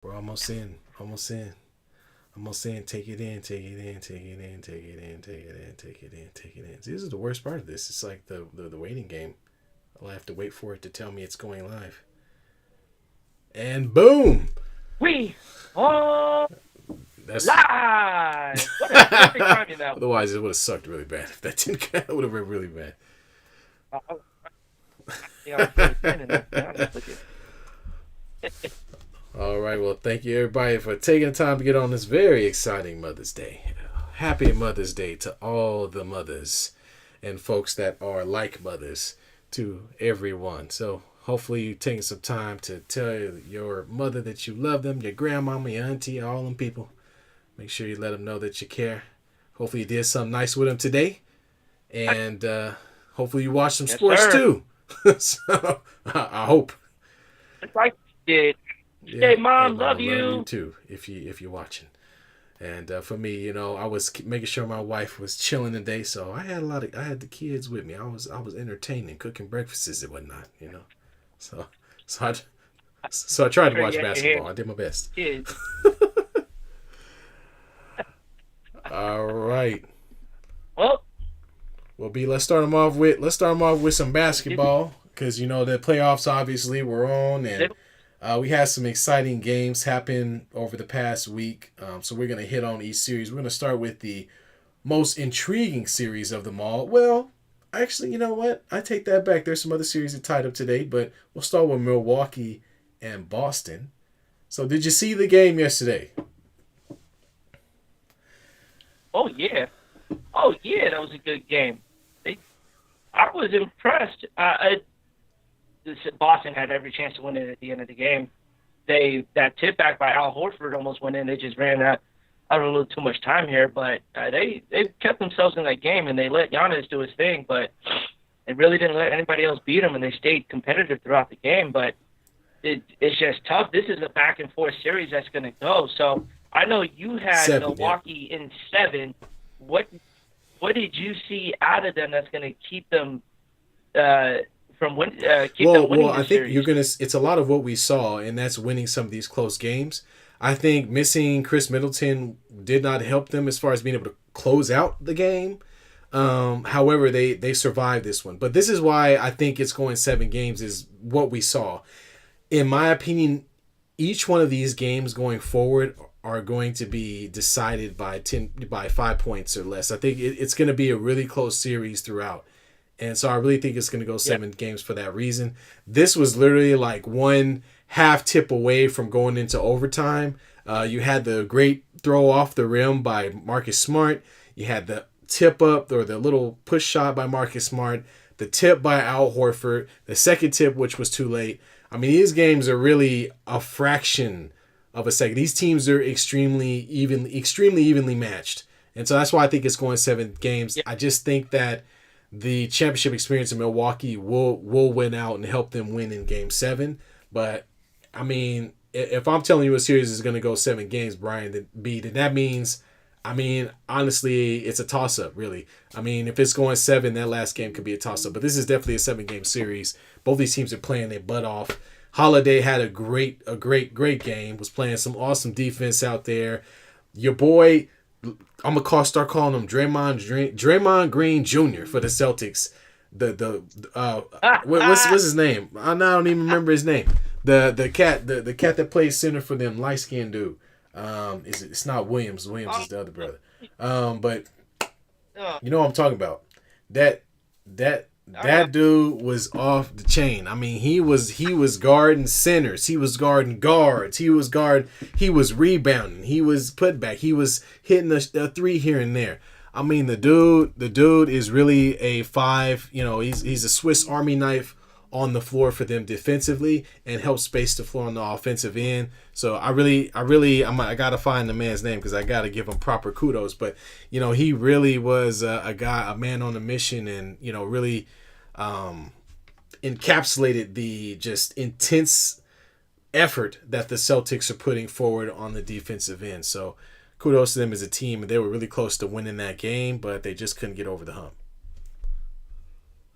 We're almost in. Almost in. Almost in. Take it in. Take it in. Take it in. Take it in. Take it in. Take it in. Take it in. See, this is the worst part of this. It's like the waiting game. I'll have to wait for it to tell me it's going live. And boom. We are That's. live. What a perfect timing that was. Otherwise, it would have sucked really bad. If that didn't count, it would have been really bad. I think I was really standing there, to be honest with you. All right. Well, thank you everybody for taking the time to get on this very exciting Mother's Day. Happy Mother's Day to all the mothers and folks that are like mothers to everyone. So hopefully you taking some time to tell your mother that you love them, your grandmama, your auntie, all them people. Make sure you let them know that you care. Hopefully you did something nice with them today. And hopefully you watched some Yes, sports sir. too. So I hope. Just like you did. Yeah. Hey, Hey, mom, mama, love love you you. too. If you're watching. And for me, I was making sure my wife was chilling today, so I had the kids with me. I was entertaining, cooking breakfasts and whatnot. So so I so I tried to Sure, watch you had your basketball. hands I did my best. kids. All right. Well, Well, B, let's start 'em off with some basketball because the playoffs obviously were on, and we had some exciting games happen over the past week. So we're gonna hit on each series. We're gonna start with the most intriguing series of them all. Well, actually, you know what? I take that back. There's some other series that tied up today, but we'll start with Milwaukee and Boston. So, did you see the game yesterday? oh yeah, oh yeah, that was a good game. They, I was impressed. Boston had every chance to win it at the end of the game. That tip back by Al Horford almost went in. They just ran out. I don't know, a little too much time here, but they kept themselves in that game and they let Giannis do his thing, but they really didn't let anybody else beat him and they stayed competitive throughout the game. But it's just tough. This is a back and forth series that's going to go. So I know you had 7, yeah. Milwaukee in 7. What what did you see out of them that's going to keep them uh, keep them Well, winning I this think series? you're gonna. It's a lot of what we saw, and that's winning some of these close games. I think missing Chris Middleton did not help them as far as being able to close out the game. However, they survived this one. But this is why I think it's going 7 games is what we saw. In my opinion, each one of these games going forward are going to be decided by 5 points or less. I think it's going to be a really close series throughout. And so I really think it's going to go Yeah, 7 games for that reason. This was literally like one half tip away from going into overtime. You had the great throw off the rim by Marcus Smart. You had the tip up or the little push shot by Marcus Smart. The tip by Al Horford. The second tip, which was too late. I mean, these games are really a fraction of a second. These teams are extremely evenly matched. And so that's why I think it's going 7 games. yeah, I just think that the championship experience in Milwaukee will win out and help them win in Game 7. But I mean, if I'm telling you a series is going to go 7 games, Brian, then that means, I mean, honestly, it's a toss up. Really, I mean, if it's going 7, that last game could be a toss up. But this is definitely a 7 game series. Both these teams are playing their butt off. Holiday had a great game. Was playing some awesome defense out there. Your boy, I'm gonna start calling him Draymond Green Jr. for the Celtics. The what's his name? I now don't even remember his name. The cat that plays center for them, light skinned dude. It's not Williams. Williams is the other brother. But uh, you know what I'm talking about. That that uh, that dude was off the chain. I mean, he was guarding centers. He was guarding guards. He was rebounding. He was put back. He was hitting a three here and there. I mean, the dude is really a five. He's a Swiss Army knife on the floor for them defensively and helps space the floor on the offensive end. So I gotta find the man's name because I gotta give him proper kudos. But he really was a man on a mission, and really um, encapsulated the just intense effort that the Celtics are putting forward on the defensive end. So kudos to them as a team. They were really close to winning that game, but they just couldn't get over the hump.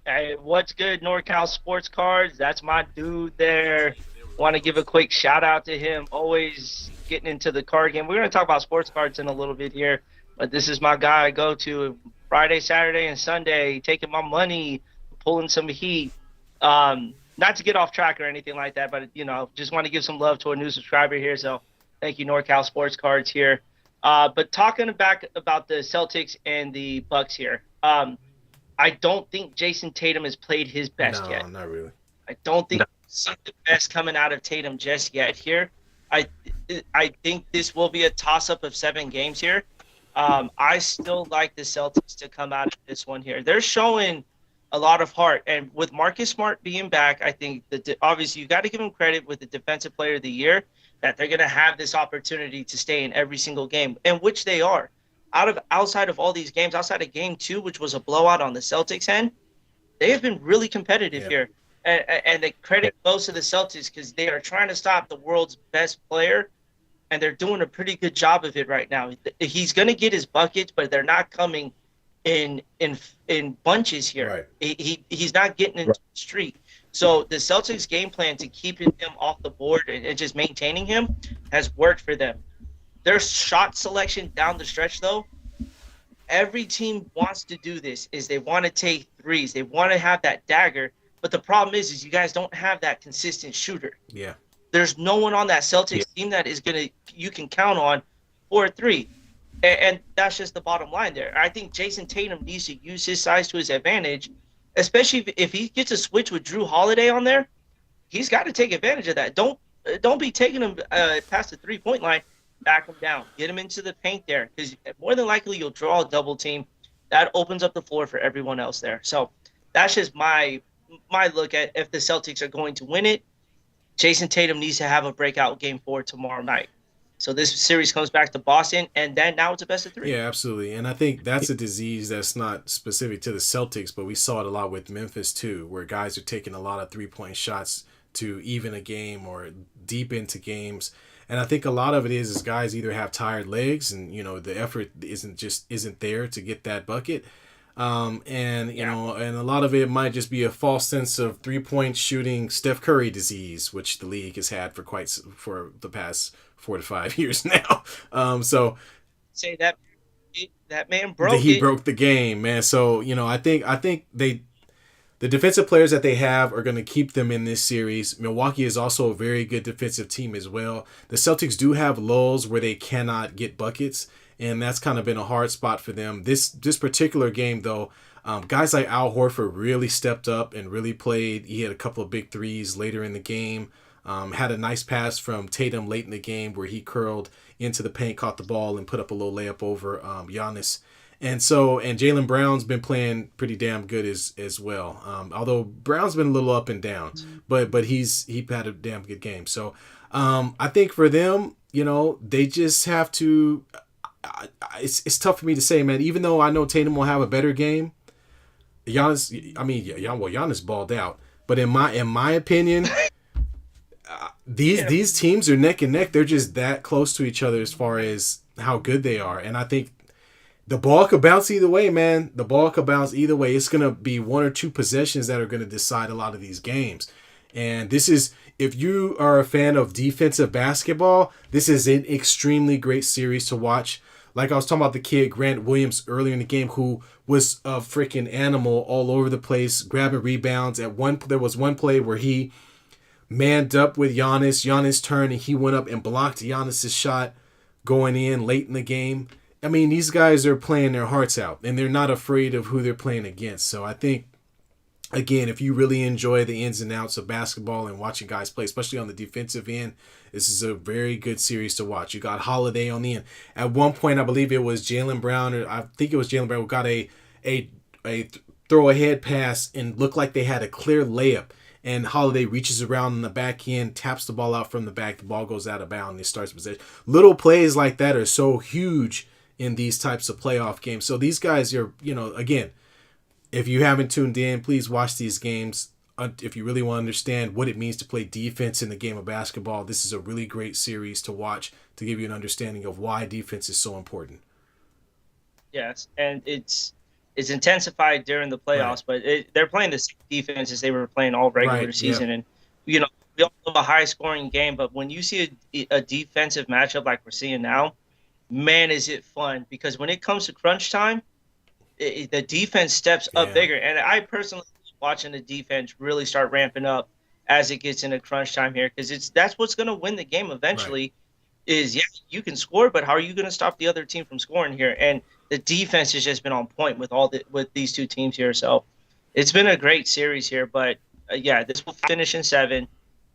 hey, what's good, NorCal Sports Cards? That's my dude there. Want to give a quick shout out to him. Always getting into the card game. We're going to talk about sports cards in a little bit here, but this is my guy I go to Friday, Saturday, and Sunday, taking my money, pulling some heat. Not to get off track or anything like that, but just want to give some love to a new subscriber here. So thank you, NorCal Sports Cards here. But talking back about the Celtics and the Bucks here, I don't think Jason Tatum has played his best yet. No, not really. I don't think see the best coming out of Tatum just yet here. I think this will be a toss-up of 7 games here. I still like the Celtics to come out of this one here. They're showing a lot of heart, and with Marcus Smart being back, I think that obviously you got to give him credit with the Defensive Player of the Year that they're going to have this opportunity to stay in every single game, and which they are. Outside of all these games, outside of Game 2, which was a blowout on the Celtics end, they have been really competitive here. And they credit most of the Celtics because they are trying to stop the world's best player, and they're doing a pretty good job of it right now. He's going to get his buckets, but they're not coming in bunches here. Right. He's not getting into the street. So the Celtics' game plan to keeping him off the board and just maintaining him has worked for them. Their shot selection down the stretch, though, every team wants to do this. Is they want to take threes. They want to have that dagger. But the problem is you guys don't have that consistent shooter. Yeah. There's no one on that Celtics team that is you can count on for a 3. And that's just the bottom line there. I think Jason Tatum needs to use his size to his advantage, especially if he gets a switch with Drew Holiday on there. He's got to take advantage of that. Don't be taking him past the 3-point line. Back him down. Get him into the paint there, because more than likely you'll draw a double team. That opens up the floor for everyone else there. So that's just my look at if the Celtics are going to win it. Jason Tatum needs to have a breakout Game 4 tomorrow night. So this series comes back to Boston, and then now it's a best of 3. Yeah, absolutely. And I think that's a disease that's not specific to the Celtics, but we saw it a lot with Memphis too, where guys are taking a lot of 3-point shots to even a game or deep into games. And I think a lot of it is guys either have tired legs and, the effort isn't there to get that bucket. And a lot of it might just be a false sense of 3-point shooting Steph Curry disease, which the league has had for the past 4 to 5 years now. So say that man broke he broke the game, man. So, I think the defensive players that they have are going to keep them in this series. Milwaukee is also a very good defensive team as well. The Celtics do have lulls where they cannot get buckets, and that's kind of been a hard spot for them. This particular game, though, guys like Al Horford really stepped up and really played. He had a couple of big threes later in the game. Had a nice pass from Tatum late in the game where he curled into the paint, caught the ball, and put up a little layup over Giannis. And Jaylen Brown's been playing pretty damn good as well. Although Brown's been a little up and down, but he had a damn good game. So I think for them, they just have to. It's tough for me to say, man. Even though I know Tatum will have a better game, Giannis balled out. But in my opinion, these teams are neck and neck. They're just that close to each other as far as how good they are, and I think. The ball could bounce either way, man. The ball could bounce either way. It's going to be 1 or 2 possessions that are going to decide a lot of these games. And this is, if you are a fan of defensive basketball, this is an extremely great series to watch. Like I was talking about the kid, Grant Williams, earlier in the game, who was a freaking animal all over the place, grabbing rebounds. There was one play where he manned up with Giannis. Giannis turned and he went up and blocked Giannis' shot going in late in the game. I mean, these guys are playing their hearts out, and they're not afraid of who they're playing against. So I think, again, if you really enjoy the ins and outs of basketball and watching guys play, especially on the defensive end, this is a very good series to watch. You got Holiday on the end. At one point, I believe it was Jaylen Brown, who got a throw ahead pass and looked like they had a clear layup. And Holiday reaches around in the back end, taps the ball out from the back. The ball goes out of bounds and he starts possession. Little plays like that are so huge in these types of playoff games. So these guys are, again, if you haven't tuned in, please watch these games. If you really want to understand what it means to play defense in the game of basketball, this is a really great series to watch to give you an understanding of why defense is so important. Yes, and it's intensified during the playoffs, right. But they're playing the same defense as they were playing all regular season. Yeah. And, we all love a high scoring game, but when you see a defensive matchup like we're seeing now, man, is it fun, because when it comes to crunch time, the defense steps up Yeah. bigger. And I personally watching the defense really start ramping up as it gets into crunch time here, because that's what's going to win the game Right. eventually. Is, yeah, you can score, but how are you going to stop the other team from scoring here? And the defense has just been on point with these two teams here. So it's been a great series here. But yeah, this will finish in 7.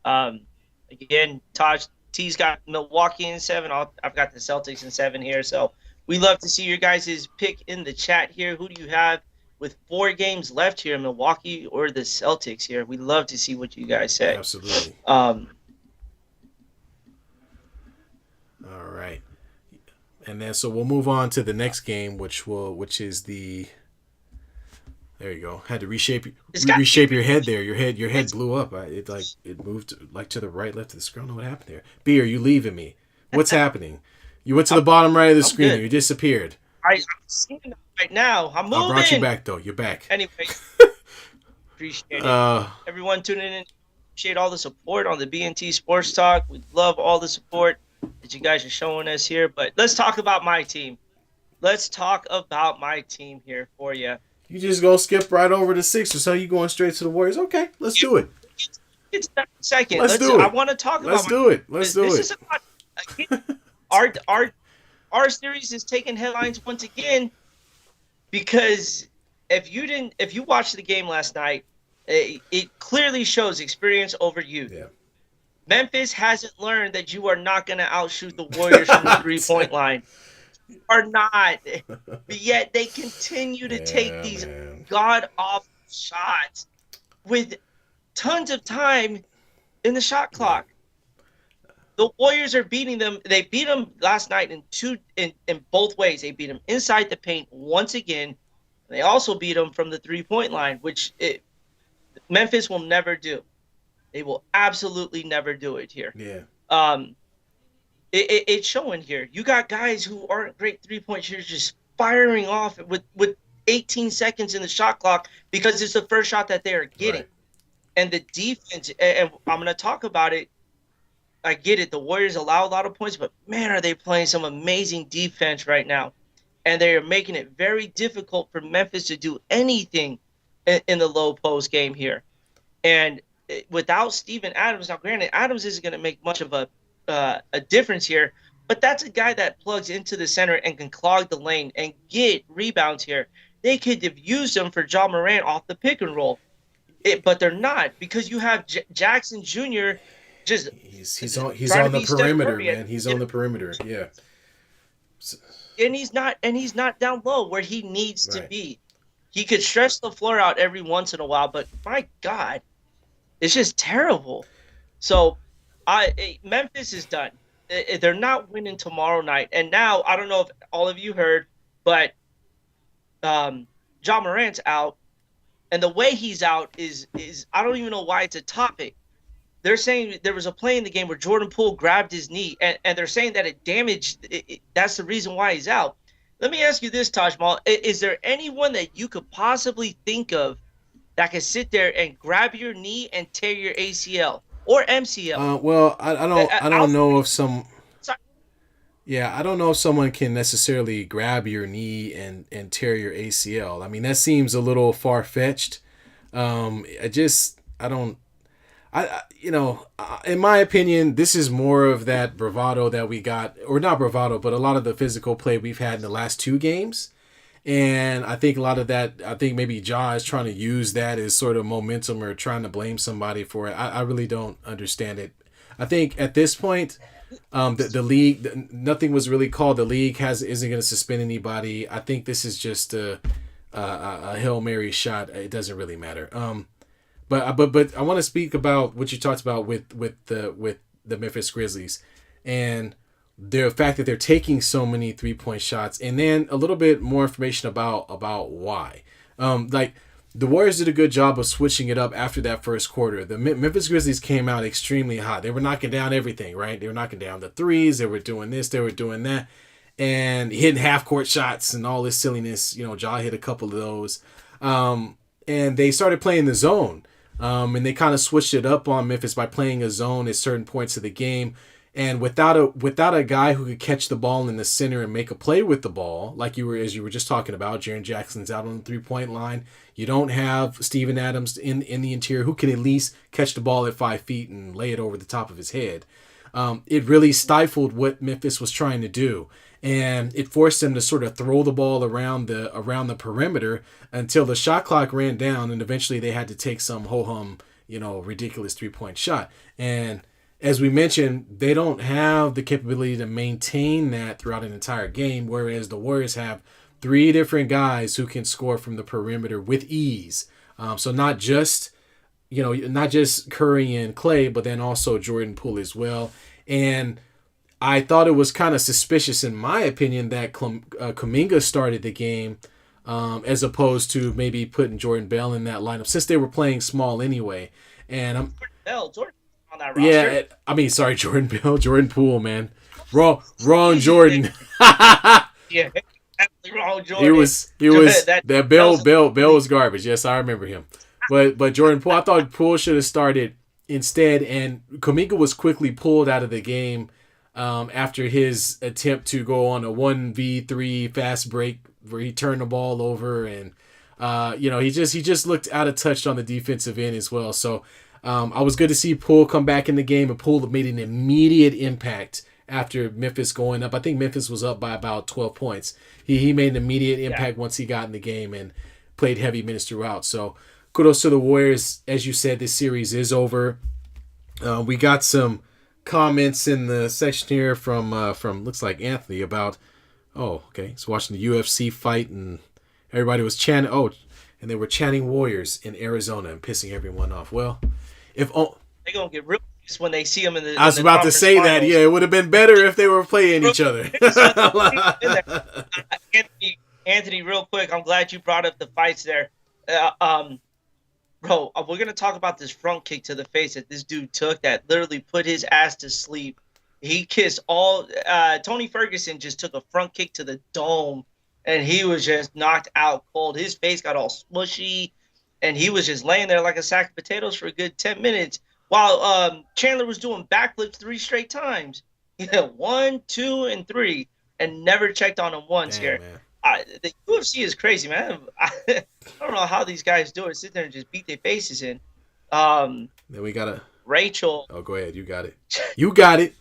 Um, Again, T's got Milwaukee in 7. I've got the Celtics in 7 here. So we love to see your guys' pick in the chat here. Who do you have with 4 games left here, Milwaukee or the Celtics here? We love to see what you guys say. Absolutely. Um, All right. And then so we'll move on to the next game, which is the. There you go. Had to reshape your head there. Your head blew up. It moved like to the right, left of the screen. I don't know what happened there. B, are you leaving me? What's happening? You went to the bottom right of the screen. good. You disappeared. I'm seeing it right now. I'm moving. I brought you back though. You're back. Anyway, appreciate it. Everyone tuning in. Appreciate all the support on the BNT Sports Talk. We love all the support that you guys are showing us here. But let's talk about my team. Let's talk about my team here for you. You just gonna skip right over the Sixers, so you going straight to the Warriors? Okay, let's do it. It's a second. Let's do it. I want to talk about. Let's do it. Let's do it. Our series is taking headlines once again, because if you watched the game last night, it clearly shows experience over youth. Yeah. Memphis hasn't learned that you are not going to outshoot the Warriors from the 3-point line. You are not. But yet they continue to take these god-awful shots with tons of time in the shot clock. The Warriors are beating them. They beat them last night in both ways. They beat them inside the paint once again. They also beat them from the 3-point line, which Memphis will never do. They will absolutely never do it here. Yeah. It's showing here. You got guys who aren't great 3-point shooters just firing off with 18 seconds in the shot clock because it's the first shot that they are getting. Right. And the defense, and I'm going to talk about it. I get it. The Warriors allow a lot of points, but man, are they playing some amazing defense right now. And they are making it very difficult for Memphis to do anything in the low post game here. And without Steven Adams, now granted, Adams isn't going to make much of a difference here, but that's a guy that plugs into the center and can clog the lane and get rebounds here. They could have used him for Ja Morant off the pick and roll, but they're not, because you have Jackson Jr. just he's on the perimeter, man. He's on the perimeter, yeah. And he's not down low where he needs to be. He could stretch the floor out every once in a while, but my God, it's just terrible. So Memphis is done. They're not winning tomorrow night. And now, I don't know if all of you heard, but Ja Morant's out. And the way he's out is I don't even know why it's a topic. They're saying there was a play in the game where Jordan Poole grabbed his knee, and they're saying that it damaged that's the reason why he's out. Let me ask you this, Taj Mahal. Is there anyone that you could possibly think of that could sit there and grab your knee and tear your ACL or MCL? Well, I don't know if some. Yeah, I don't know if someone can necessarily grab your knee and tear your ACL. I mean, that seems a little far fetched. In my opinion, this is more of that bravado that we got, or not bravado, but a lot of the physical play we've had in the last 2 games. And I think a lot of that, I think maybe Ja is trying to use that as sort of momentum or trying to blame somebody for it. I really don't understand it. I think at this point, the league, nothing was really called. The league isn't going to suspend anybody. I think this is just a Hail Mary shot. It doesn't really matter. But I want to speak about what you talked about with the Memphis Grizzlies and the fact that they're taking so many 3-point shots, and then a little bit more information about why. Like the Warriors did a good job of switching it up after that first quarter. The Memphis Grizzlies came out extremely hot. They were knocking down everything, right? They were knocking down the threes. They were doing this. They were doing that, and hitting half-court shots and all this silliness. Ja hit a couple of those, and they started playing the zone. And they kind of switched it up on Memphis by playing a zone at certain points of the game. And without a guy who could catch the ball in the center and make a play with the ball, like you were just talking about, Jaren Jackson's out on the 3-point line. You don't have Steven Adams in the interior who can at least catch the ball at 5 feet and lay it over the top of his head. It really stifled what Memphis was trying to do, and it forced them to sort of throw the ball around the perimeter until the shot clock ran down, and eventually they had to take some ho-hum, ridiculous 3-point shot. And as we mentioned, they don't have the capability to maintain that throughout an entire game, whereas the Warriors have 3 different guys who can score from the perimeter with ease. So not just Curry and Clay, but then also Jordan Poole as well. And I thought it was kind of suspicious, in my opinion, that Kuminga started the game as opposed to maybe putting Jordan Bell in that lineup, since they were playing small anyway. And Jordan on that roster. Sorry, Jordan Bell, Jordan Poole, man. Wrong Jordan. Yeah, absolutely wrong Jordan. He was that Bell was garbage. Yes, I remember him. But Jordan Poole, I thought Poole should have started instead, and Kuminga was quickly pulled out of the game after his attempt to go on a 1v3 fast break where he turned the ball over, and he just looked out of touch on the defensive end as well. So I was good to see Poole come back in the game, and Poole made an immediate impact after Memphis going up. I think Memphis was up by about 12 points. He made an immediate impact once he got in the game and played heavy minutes throughout. So kudos to the Warriors. As you said, this series is over. We got some comments in the section here from looks like Anthony about, he's watching the UFC fight, and everybody was chanting, and they were chanting Warriors in Arizona and pissing everyone off. Well, they're gonna get real pissed when they see them in the. I was about to say that. Yeah, it would have been better if they were playing each other. Anthony, real quick, I'm glad you brought up the fights there. Bro, we're going to talk about this front kick to the face that this dude took that literally put his ass to sleep. He kissed Tony Ferguson just took a front kick to the dome, and he was just knocked out cold. His face got all smushy, and he was just laying there like a sack of potatoes for a good 10 minutes while Chandler was doing backflips 3 straight times. 1, 2, and 3, and never checked on him once. Damn, here. Man. The UFC is crazy, man. I don't know how these guys do it. Sit there and just beat their faces in. Then we got Rachel. Oh, go ahead. You got it. You got it.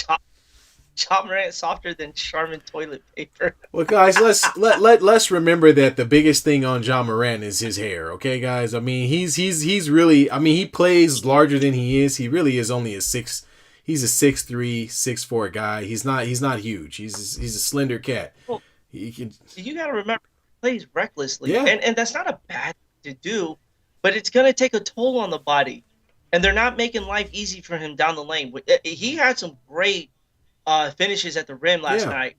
Ja Morant softer than Charmin toilet paper. Well, guys, let's remember that the biggest thing on Ja Morant is his hair. Okay, guys. I mean, he's really. I mean, he plays larger than he is. He really is only He's a 6'3", 6'4" guy. He's not huge. He's a slender cat. Well, you got to remember, he plays recklessly, and that's not a bad thing to do, but it's going to take a toll on the body, and they're not making life easy for him down the lane. He had some great finishes at the rim last night.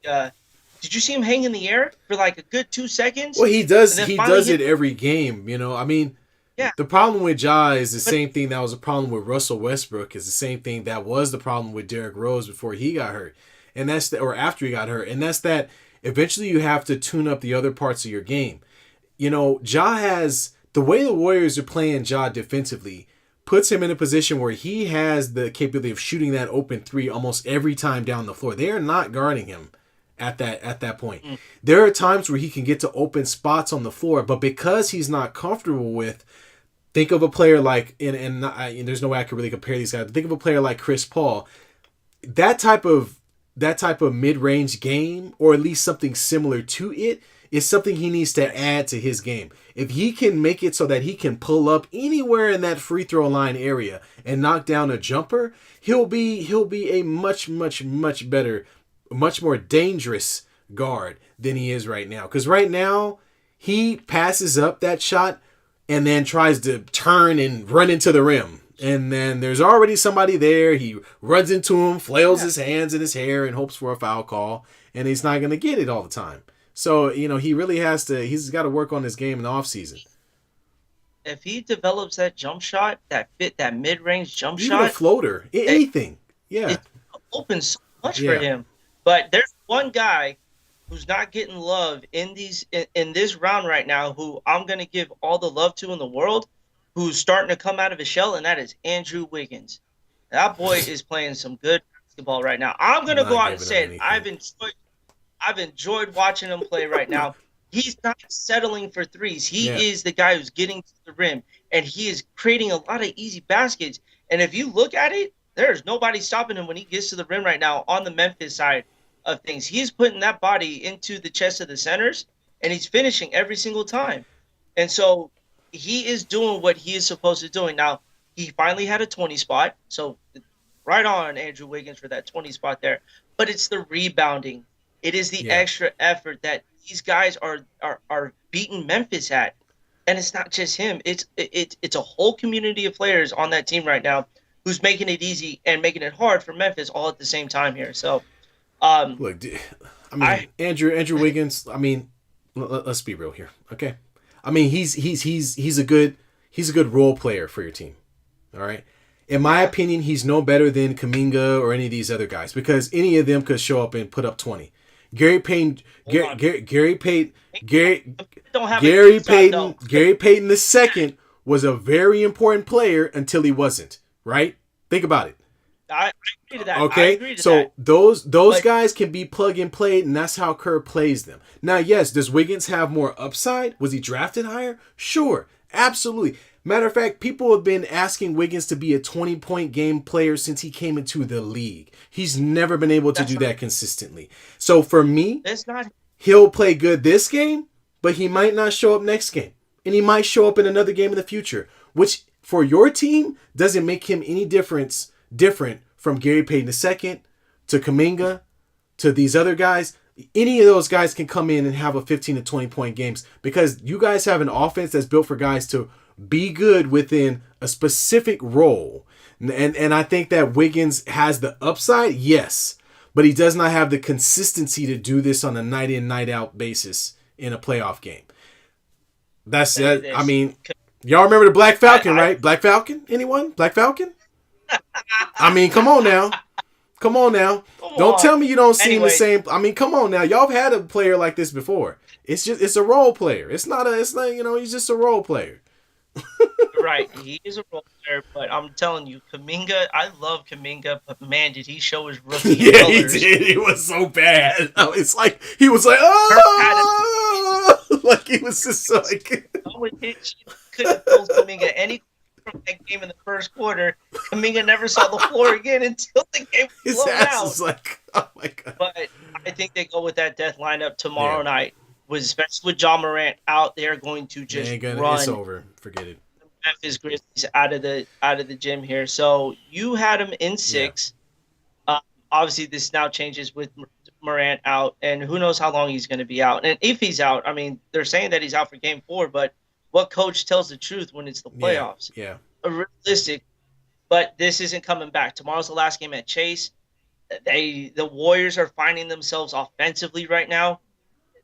Did you see him hang in the air for like a good 2 seconds? Well, he does. He does it every game. I mean, the problem with Ja is the same thing that was a problem with Russell Westbrook. Is the same thing that was the problem with Derrick Rose before he got hurt. And or after he got hurt. And that's that eventually you have to tune up the other parts of your game. Ja has, the way the Warriors are playing Ja defensively puts him in a position where he has the capability of shooting that open 3 almost every time down the floor. They are not guarding him at that point. There are times where he can get to open spots on the floor, but because he's not comfortable with, think of a player like, and there's no way I can really compare these guys, but think of a player like Chris Paul. That type of mid-range game, or at least something similar to it, is something he needs to add to his game. If he can make it so that he can pull up anywhere in that free throw line area and knock down a jumper, he'll be a much better, much more dangerous guard than he is right now. Because right now, he passes up that shot and then tries to turn and run into the rim. And then there's already somebody there. He runs into him, flails his hands in his hair, and hopes for a foul call. And he's not going to get it all the time. So, he really he's got to work on his game in the offseason. If he develops that jump shot, that mid-range jump Even shot. a floater, anything. Yeah. It opens so much for him. But there's one guy who's not getting love in this round right now, who I'm going to give all the love to in the world, who's starting to come out of his shell, and that is Andrew Wiggins. That boy is playing some good basketball right now. I'm I'm gonna go not out and giving him say it. anything. I've enjoyed watching him play right now. He's not settling for threes. Yeah, He is the guy who's getting to the rim, and he is creating a lot of easy baskets. And if you look at it, there's nobody stopping him when he gets to the rim right now on the Memphis side of things. He's putting that body into the chest of the centers, and he's finishing every single time. And so he is doing what he is supposed to be doing. Now, he finally had a 20 spot, so right on Andrew Wiggins for that 20 spot there. But it's the rebounding. It is the yeah, extra effort that these guys are beating Memphis at. And it's not just him. It's a whole community of players on that team right now who's making it easy and making it hard for Memphis all at the same time here. So look, I mean, Andrew Wiggins. I mean, let's be real here, okay? I mean, he's a good role player for your team. All right. In my opinion, he's no better than Kuminga or any of these other guys because any of them could show up and put up 20. Gary Payton, Gary Payton, Gary Payton the second was a very important player until he wasn't. Right? Think about it. I agree to that. Okay, so those guys can be plug and play, and that's how Kerr plays them. Now, yes, does Wiggins have more upside? Was he drafted higher? Sure, absolutely. Matter of fact, people have been asking Wiggins to be a 20-point game player since he came into the league. He's never been able to do that consistently. So for me, he'll play good this game, but he might not show up next game. And he might show up in another game in the future, which for your team doesn't make him any different from Gary Payton II to Kuminga to these other guys. Any of those guys can come in and have a 15 to 20 point games because you guys have an offense that's built for guys to be good within a specific role. And I think that Wiggins has the upside, yes, but he does not have the consistency to do this on a night in, night out basis in a playoff game. That's it. I mean, y'all remember the Black Falcon, right? Black Falcon? Anyone? Black Falcon? I mean, come on now. Don't tell me you don't see the same. I mean, come on now. Y'all have had a player like this before. It's a role player. It's not, he's just a role player. Right. He is a role player, but I'm telling you, Kuminga, I love Kuminga, but man, did he show his rookie colors. He did. He was so bad. It's like, he was like, oh! Like, he was just like... couldn't pull Kuminga any from that game in the first quarter. Kuminga never saw the floor again until the game was blown out. His ass is like, oh my God. But I think they go with that death lineup tomorrow night. Especially with Ja Morant out there, going to just run. It's over. Forget it. Memphis Grizzlies out of the gym here. So you had him in 6. Yeah. Obviously, this now changes with Morant out, and who knows how long he's going to be out. And if he's out, I mean, they're saying that he's out for Game 4, but what coach tells the truth when it's the playoffs? Yeah. Realistic, but this isn't coming back. Tomorrow's the last game at Chase. The Warriors are finding themselves offensively right now.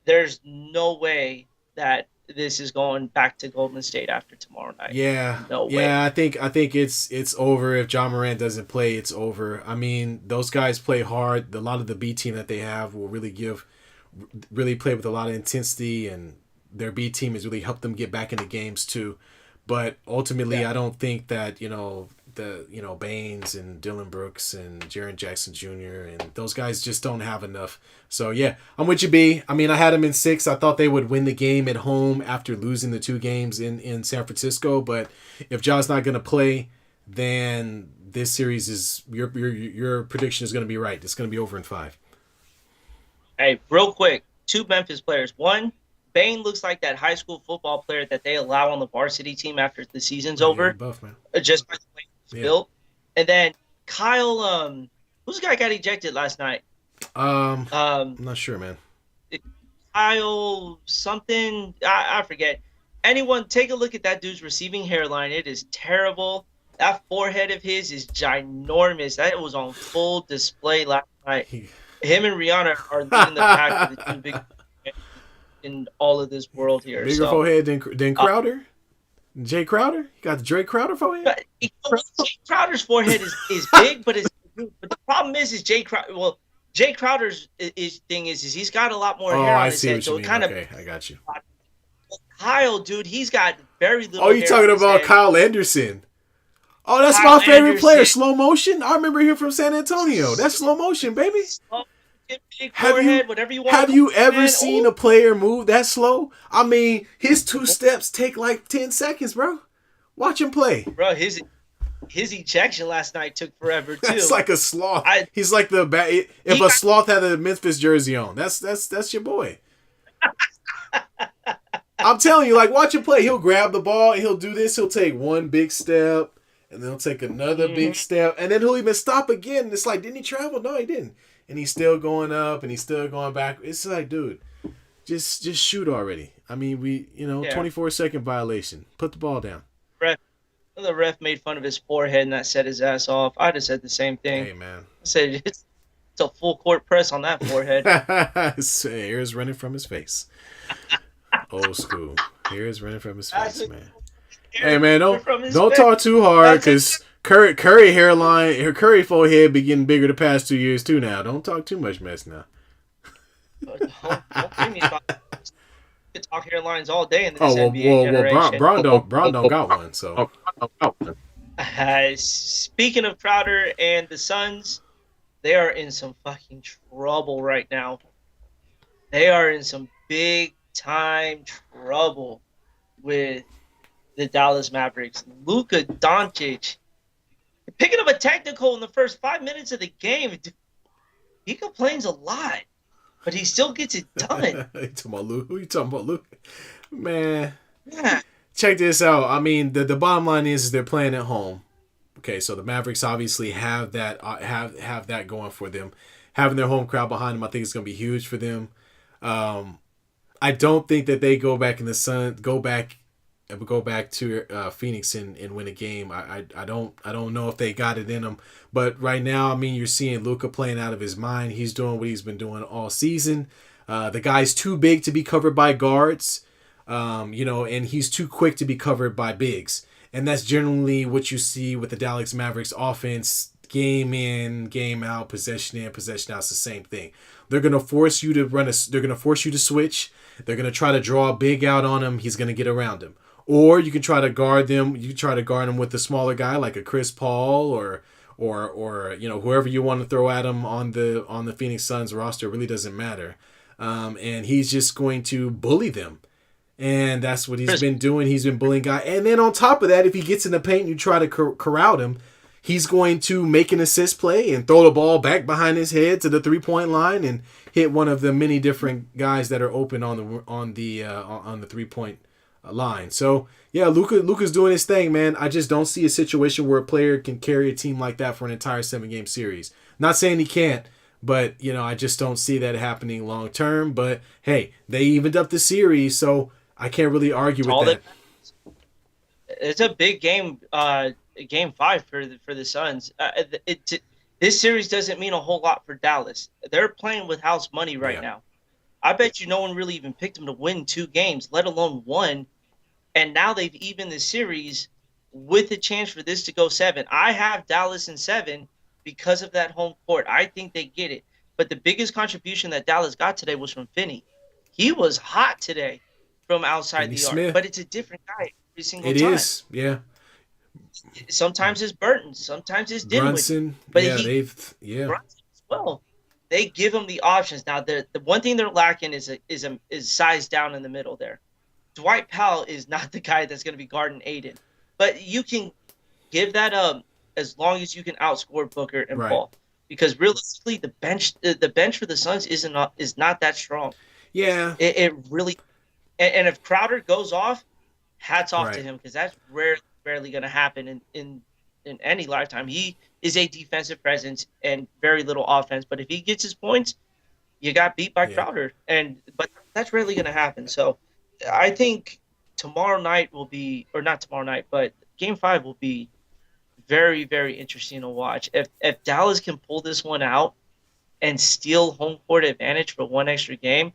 There's no way that this is going back to Golden State after tomorrow night. Yeah. No way. Yeah, I think it's over. If Ja Morant doesn't play, it's over. I mean, those guys play hard. A lot of the B team that they have will really play with a lot of intensity, and their B team has really helped them get back into games too. But ultimately, I don't think that, Baines and Dylan Brooks and Jaren Jackson Jr. and those guys just don't have enough. So, yeah, I'm with you, B. I mean, I had them in 6. I thought they would win the game at home after losing the 2 games in San Francisco. But if Ja's not going to play, then this series is your prediction is going to be right. It's going to be over in 5. Hey, real quick, 2 Memphis players. One, Bain looks like that high school football player that they allow on the varsity team after the season's over. Buff, man. Just by the way he's built. And then Kyle, who's the guy got ejected last night? I'm not sure, man. Kyle something, I forget. Anyone, take a look at that dude's receiving hairline. It is terrible. That forehead of his is ginormous. That was on full display last night. Him and Rihanna are leading the pack of the 2 big in all of this world here. Bigger forehead than Crowder? Jay Crowder? You got the Dre Crowder forehead? Jay Crowder's forehead is big, but the problem is Jay Crowder. Well, Jay Crowder's thing is he's got a lot more hair on his head, so it kind of. Okay, I got you. Kyle, dude, he's got very Oh, little you hair on talking his about head. Kyle Anderson? Oh, that's Kyle my favorite player. Anderson, Slow motion. I remember him from San Antonio. That's slow motion, baby. slow, big Have you forehead, whatever you want to have call you it, ever man. seen Oh, a player move that slow? I mean, his 2 steps take like 10 seconds, bro. Watch him play. bro, his ejection last night took forever That's too. like a sloth. I He's like if he a sloth had a Memphis jersey on. That's your boy. I'm telling you, like watch him play. He'll grab the ball and he'll do this. He'll take one big step and then he'll take another big mhm. step and then he'll even stop again. And it's like, didn't he travel? No, he didn't. And he's still going up and he's still going back. It's like, dude, just shoot already. I mean, Yeah. 24-second violation. Put the ball down. Ref, the ref made fun of his forehead and that set his ass off. I'd have said the same thing. Hey, man. I said it's a full court press on that forehead. His hair is running from his face. Old school. Hair is running from his face, man. Hey, man, don't talk too hard because Curry hairline, her Curry forehead be getting bigger the past 2 years too. Now, don't talk too much mess now. Don't bring me about to talk hairlines all day in this Oh NBA generation. Braun don't got one. So Speaking of Crowder and the Suns, they are in some fucking trouble right now. They are in some big time trouble with the Dallas Mavericks. Luka Doncic picking up a technical in the first 5 minutes of the game. He complains a lot, but he still gets it done. you talking about Luke? Who you talking about, Luke? Man, Yeah. check this out. I mean, the bottom line is they're playing at home. Okay, so the Mavericks obviously have that have that going for them. Having their home crowd behind them, I think it's going to be huge for them. I don't think that they go back in the sun, go back to Phoenix and win a game. I don't know if they got it in them. But right now, I mean, you're seeing Luka playing out of his mind. He's doing what he's been doing all season. The guy's too big to be covered by guards, and he's too quick to be covered by bigs. And that's generally what you see with the Dallas Mavericks offense, game in, game out, possession in, possession out. It's the same thing. They're gonna force you to They're gonna force you to switch. They're gonna try to draw a big out on him. He's gonna get around him. Or you can try to guard them. You try to guard them with a smaller guy like a Chris Paul or whoever you want to throw at him on the Phoenix Suns roster. It really doesn't matter. And he's just going to bully them. And that's what he's been doing. He's been bullying guys. And then on top of that, if he gets in the paint and you try to corral him, he's going to make an assist play and throw the ball back behind his head to the 3-point line and hit one of the many different guys that are open on the 3-point line. So yeah, Luka's doing his thing, man. I just don't see a situation where a player can carry a team like that for an entire 7-game series. Not saying he can't, but I just don't see that happening long term. But hey, they evened up the series, so I can't really argue with that. It's a big game, game 5 for the Suns. This series doesn't mean a whole lot for Dallas. They're playing with house money right now. I bet you no one really even picked them to win 2 games, let alone 1. And now they've evened the series with a chance for this to go 7. I have Dallas in 7 because of that home court. I think they get it. But the biggest contribution that Dallas got today was from Finney. He was hot today from outside the arc. But it's a different guy every single time. It is, yeah. Sometimes it's Burton, sometimes it's Dinwiddie. Brunson, Brunson as well. They give him the options. Now, the one thing they're lacking is size down in the middle there. Dwight Powell is not the guy that's going to be guarding Aiden. But you can give that up as long as you can outscore Booker and Paul. Because realistically, the bench for the Suns is not that strong. Yeah. It really – and if Crowder goes off, hats off to him because that's rarely going to happen in any lifetime. He is a defensive presence and very little offense. But if he gets his points, you got beat by Crowder. But that's rarely going to happen. So – I think tomorrow night will be, or not tomorrow night, but Game 5 will be very, very interesting to watch. If Dallas can pull this one out and steal home court advantage for one extra game,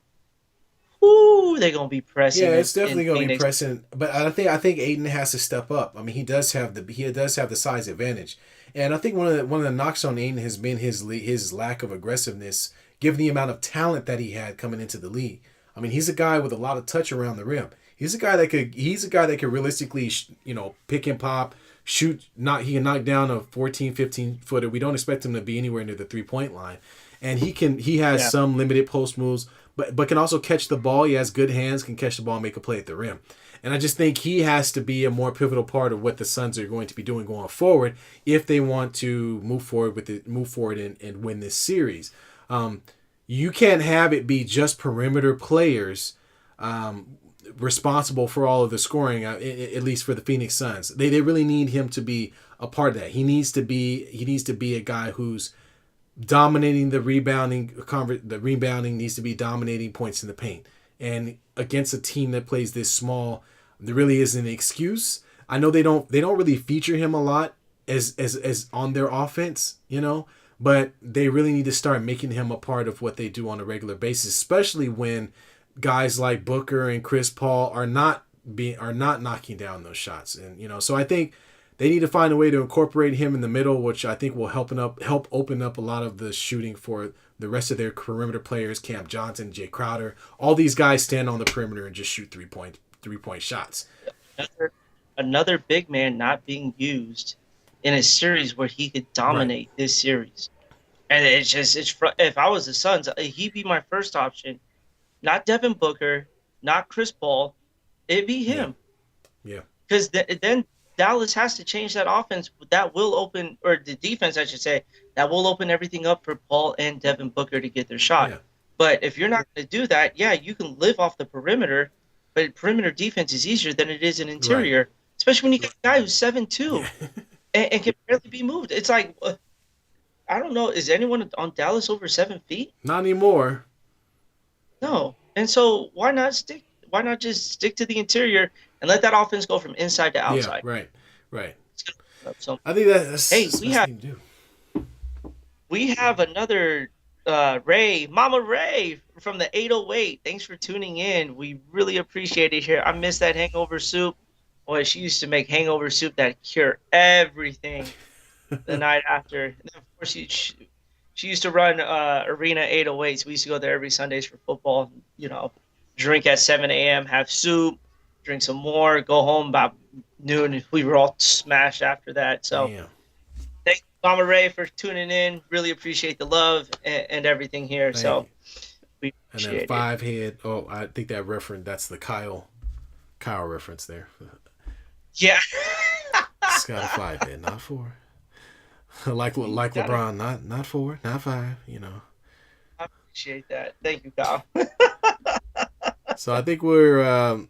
they're gonna be pressing. Yeah, it's definitely gonna be pressing. But I think Aiden has to step up. I mean, he does have the size advantage, and I think one of the knocks on Aiden has been his lack of aggressiveness, given the amount of talent that he had coming into the league. I mean, he's a guy with a lot of touch around the rim. He's a guy that could realistically, pick and pop, shoot. Not he can knock down a 14, 15 footer. We don't expect him to be anywhere near the 3-point line, and he has Yeah. some limited post moves, but can also catch the ball. He has good hands, can catch the ball, and make a play at the rim. And I just think he has to be a more pivotal part of what the Suns are going to be doing going forward if they want to move forward and win this series. You can't have it be just perimeter players responsible for all of the scoring, at least for the Phoenix Suns. They really need him to be a part of that. He needs to be a guy who's dominating the rebounding. The rebounding needs to be dominating points in the paint. And against a team that plays this small, there really isn't an excuse. I know they don't really feature him a lot as on their offense, but they really need to start making him a part of what they do on a regular basis, especially when guys like Booker and Chris Paul are not knocking down those shots. And so I think they need to find a way to incorporate him in the middle, which I think will help open up a lot of the shooting for the rest of their perimeter players. Cam Johnson, Jay Crowder, all these guys stand on the perimeter and just shoot 3-point shots. Another big man not being used in a series where he could dominate this series. And if I was the Suns, he'd be my first option. Not Devin Booker, not Chris Paul. It'd be him. Yeah. Because then Dallas has to change that offense. That will open, or the defense, I should say, that will open everything up for Paul and Devin Booker to get their shot. Yeah. But if you're not going to do that, you can live off the perimeter, but perimeter defense is easier than it is an interior, especially when you got a guy who's 7'2", and can barely be moved. It's like, I don't know, is anyone on Dallas over 7 feet? Not anymore. No. And so why not just stick to the interior and let that offense go from inside to outside? Yeah, right. So, I think that's hey, the best thing to do. We have another Mama Ray from the 808. Thanks for tuning in. We really appreciate it here. I miss that hangover soup. Boy, she used to make hangover soup that cure everything the night after. And then, of course, she used to run Arena 808s. We used to go there every Sundays for football. Drink at 7 a.m., have soup, drink some more, go home about noon. We were all smashed after that. So thank you, Mama Ray, for tuning in. Really appreciate the love and everything here. So we appreciate and then 5 head. Oh, I think that's the Kyle reference there. Yeah. It's got a 5 head, not 4. like LeBron, not 4, not 5. I appreciate that. Thank you, Kyle. So I think we're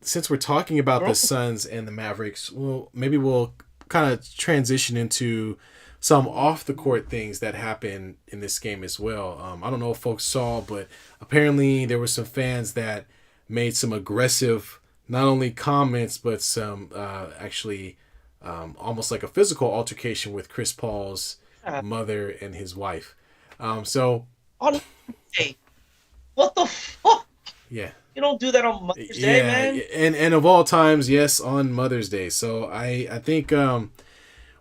since we're talking about the Suns and the Mavericks, we'll kind of transition into some off the court things that happened in this game as well. I don't know if folks saw, but apparently there were some fans that made some aggressive, not only comments, but some actually almost like a physical altercation with Chris Paul's mother and his wife. Hey, what the fuck? Yeah. You don't do that on Mother's Day, man. And of all times, yes, on Mother's Day. So I think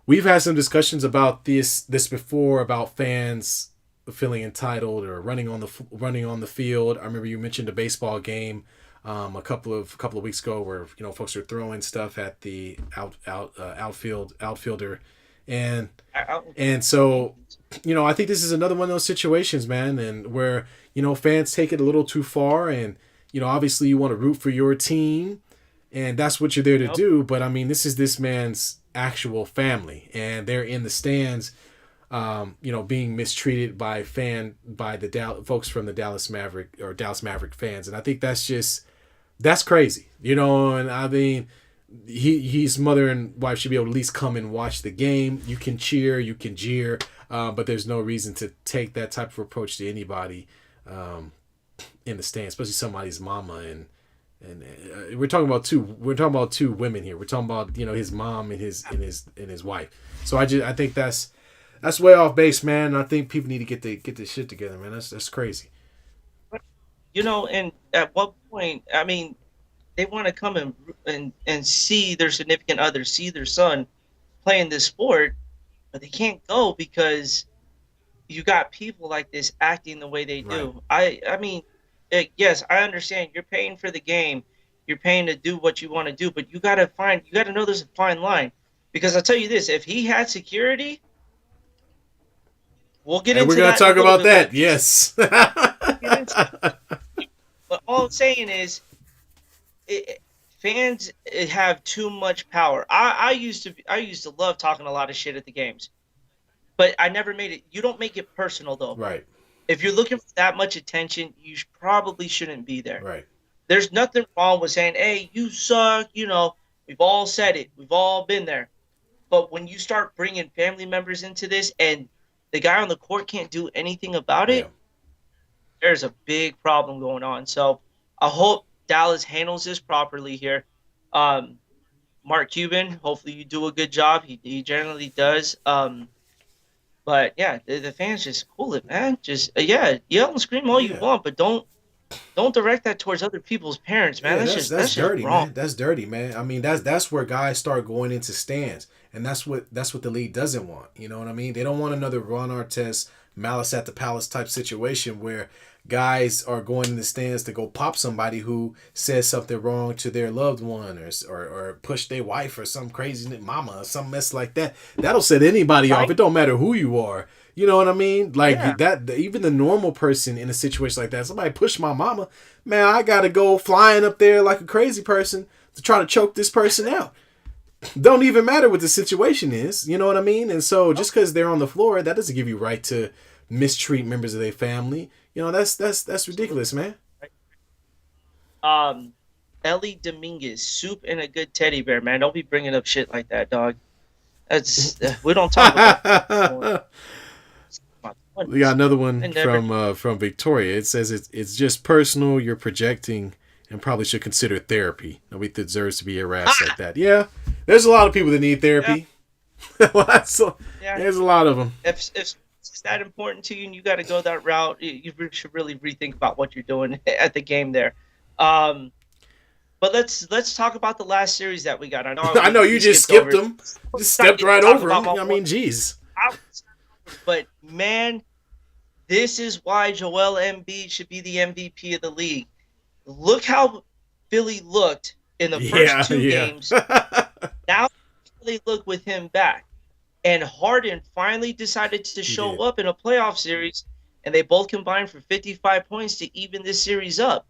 we've had some discussions about this before, about fans feeling entitled or running on the field. I remember you mentioned a baseball game a couple of weeks ago where folks are throwing stuff at the outfielder, and so I think this is another one of those situations, man, and where fans take it a little too far, and obviously you want to root for your team, and that's what you're there to do. But I mean, this is this man's actual family, and they're in the stands, being mistreated by the folks from the Dallas Maverick fans, and I think that's crazy, and I mean, his mother and wife should be able to at least come and watch the game. You can cheer, you can jeer, but there's no reason to take that type of approach to anybody in the stands, especially somebody's mama. And we're talking about two women here. We're talking about his mom and his wife. So I think that's way off base, man. I think people need to get this shit together, man. That's crazy. And at what point? I mean, they want to come and see their significant other, see their son playing this sport, but they can't go because you got people like this acting the way they do. I mean, yes, I understand you're paying for the game, you're paying to do what you want to do, but you gotta know there's a fine line. Because I'll tell you this, if he had security, we'll get And we're into gonna that in a talk little about bit. But that. Yes. get into but all I'm saying is, fans have too much power. I used to love talking a lot of shit at the games, but I never made it. You don't make it personal though. Right. If you're looking for that much attention, you probably shouldn't be there. Right. There's nothing wrong with saying, "Hey, you suck." We've all said it. We've all been there. But when you start bringing family members into this, and the guy on the court can't do anything about Yeah. it, there's a big problem going on. So I hope Dallas handles this properly here. Mark Cuban, hopefully you do a good job. He generally does. But yeah, the fans just cool it, man. Just yeah, yell and scream all you Yeah. want, but don't direct that towards other people's parents, man. Yeah, that's That's just dirty, wrong. man. That's dirty, man. I mean, that's where guys start going into stands, and that's what the league doesn't want. You know what I mean? They don't want another Ron Artest malice at the palace type situation where guys are going in the stands to go pop somebody who says something wrong to their loved one, or push their wife or some crazy mama or some mess like that. That'll set anybody off. Right? It don't matter who you are. You know what I mean? Like Yeah. that. Even the normal person in a situation like that, somebody push my mama, man, I gotta go flying up there like a crazy person to try to choke this person out. Don't even matter what the situation is. You know what I mean? And so just because they're on the floor, that doesn't give you right to mistreat members of their family. You know, that's ridiculous, man. Um, Ellie Dominguez, soup and a good teddy bear, man. Don't be bringing up shit like that, dog. That's we don't talk about. We got another one And never. from Victoria. It says it's just personal. You're projecting and probably should consider therapy. Nobody deserves to be harassed like that. Yeah, there's a lot of people that need Yeah, therapy. yeah. There's a lot of them. If it's that important to you and you got to go that route, you should really rethink about what you're doing at the game there. Um, but let's talk about the last series that we got. I know I know you we just skipped skipped over. them, just stepped right Talk over about them. my I mean, geez. but man, this is why Joel Embiid should be the MVP of the league. Look how Philly looked in the Yeah, first two yeah. games. Now they look with him back. And Harden finally decided to He show did. up in a playoff series, and they both combined for 55 points to even this series up.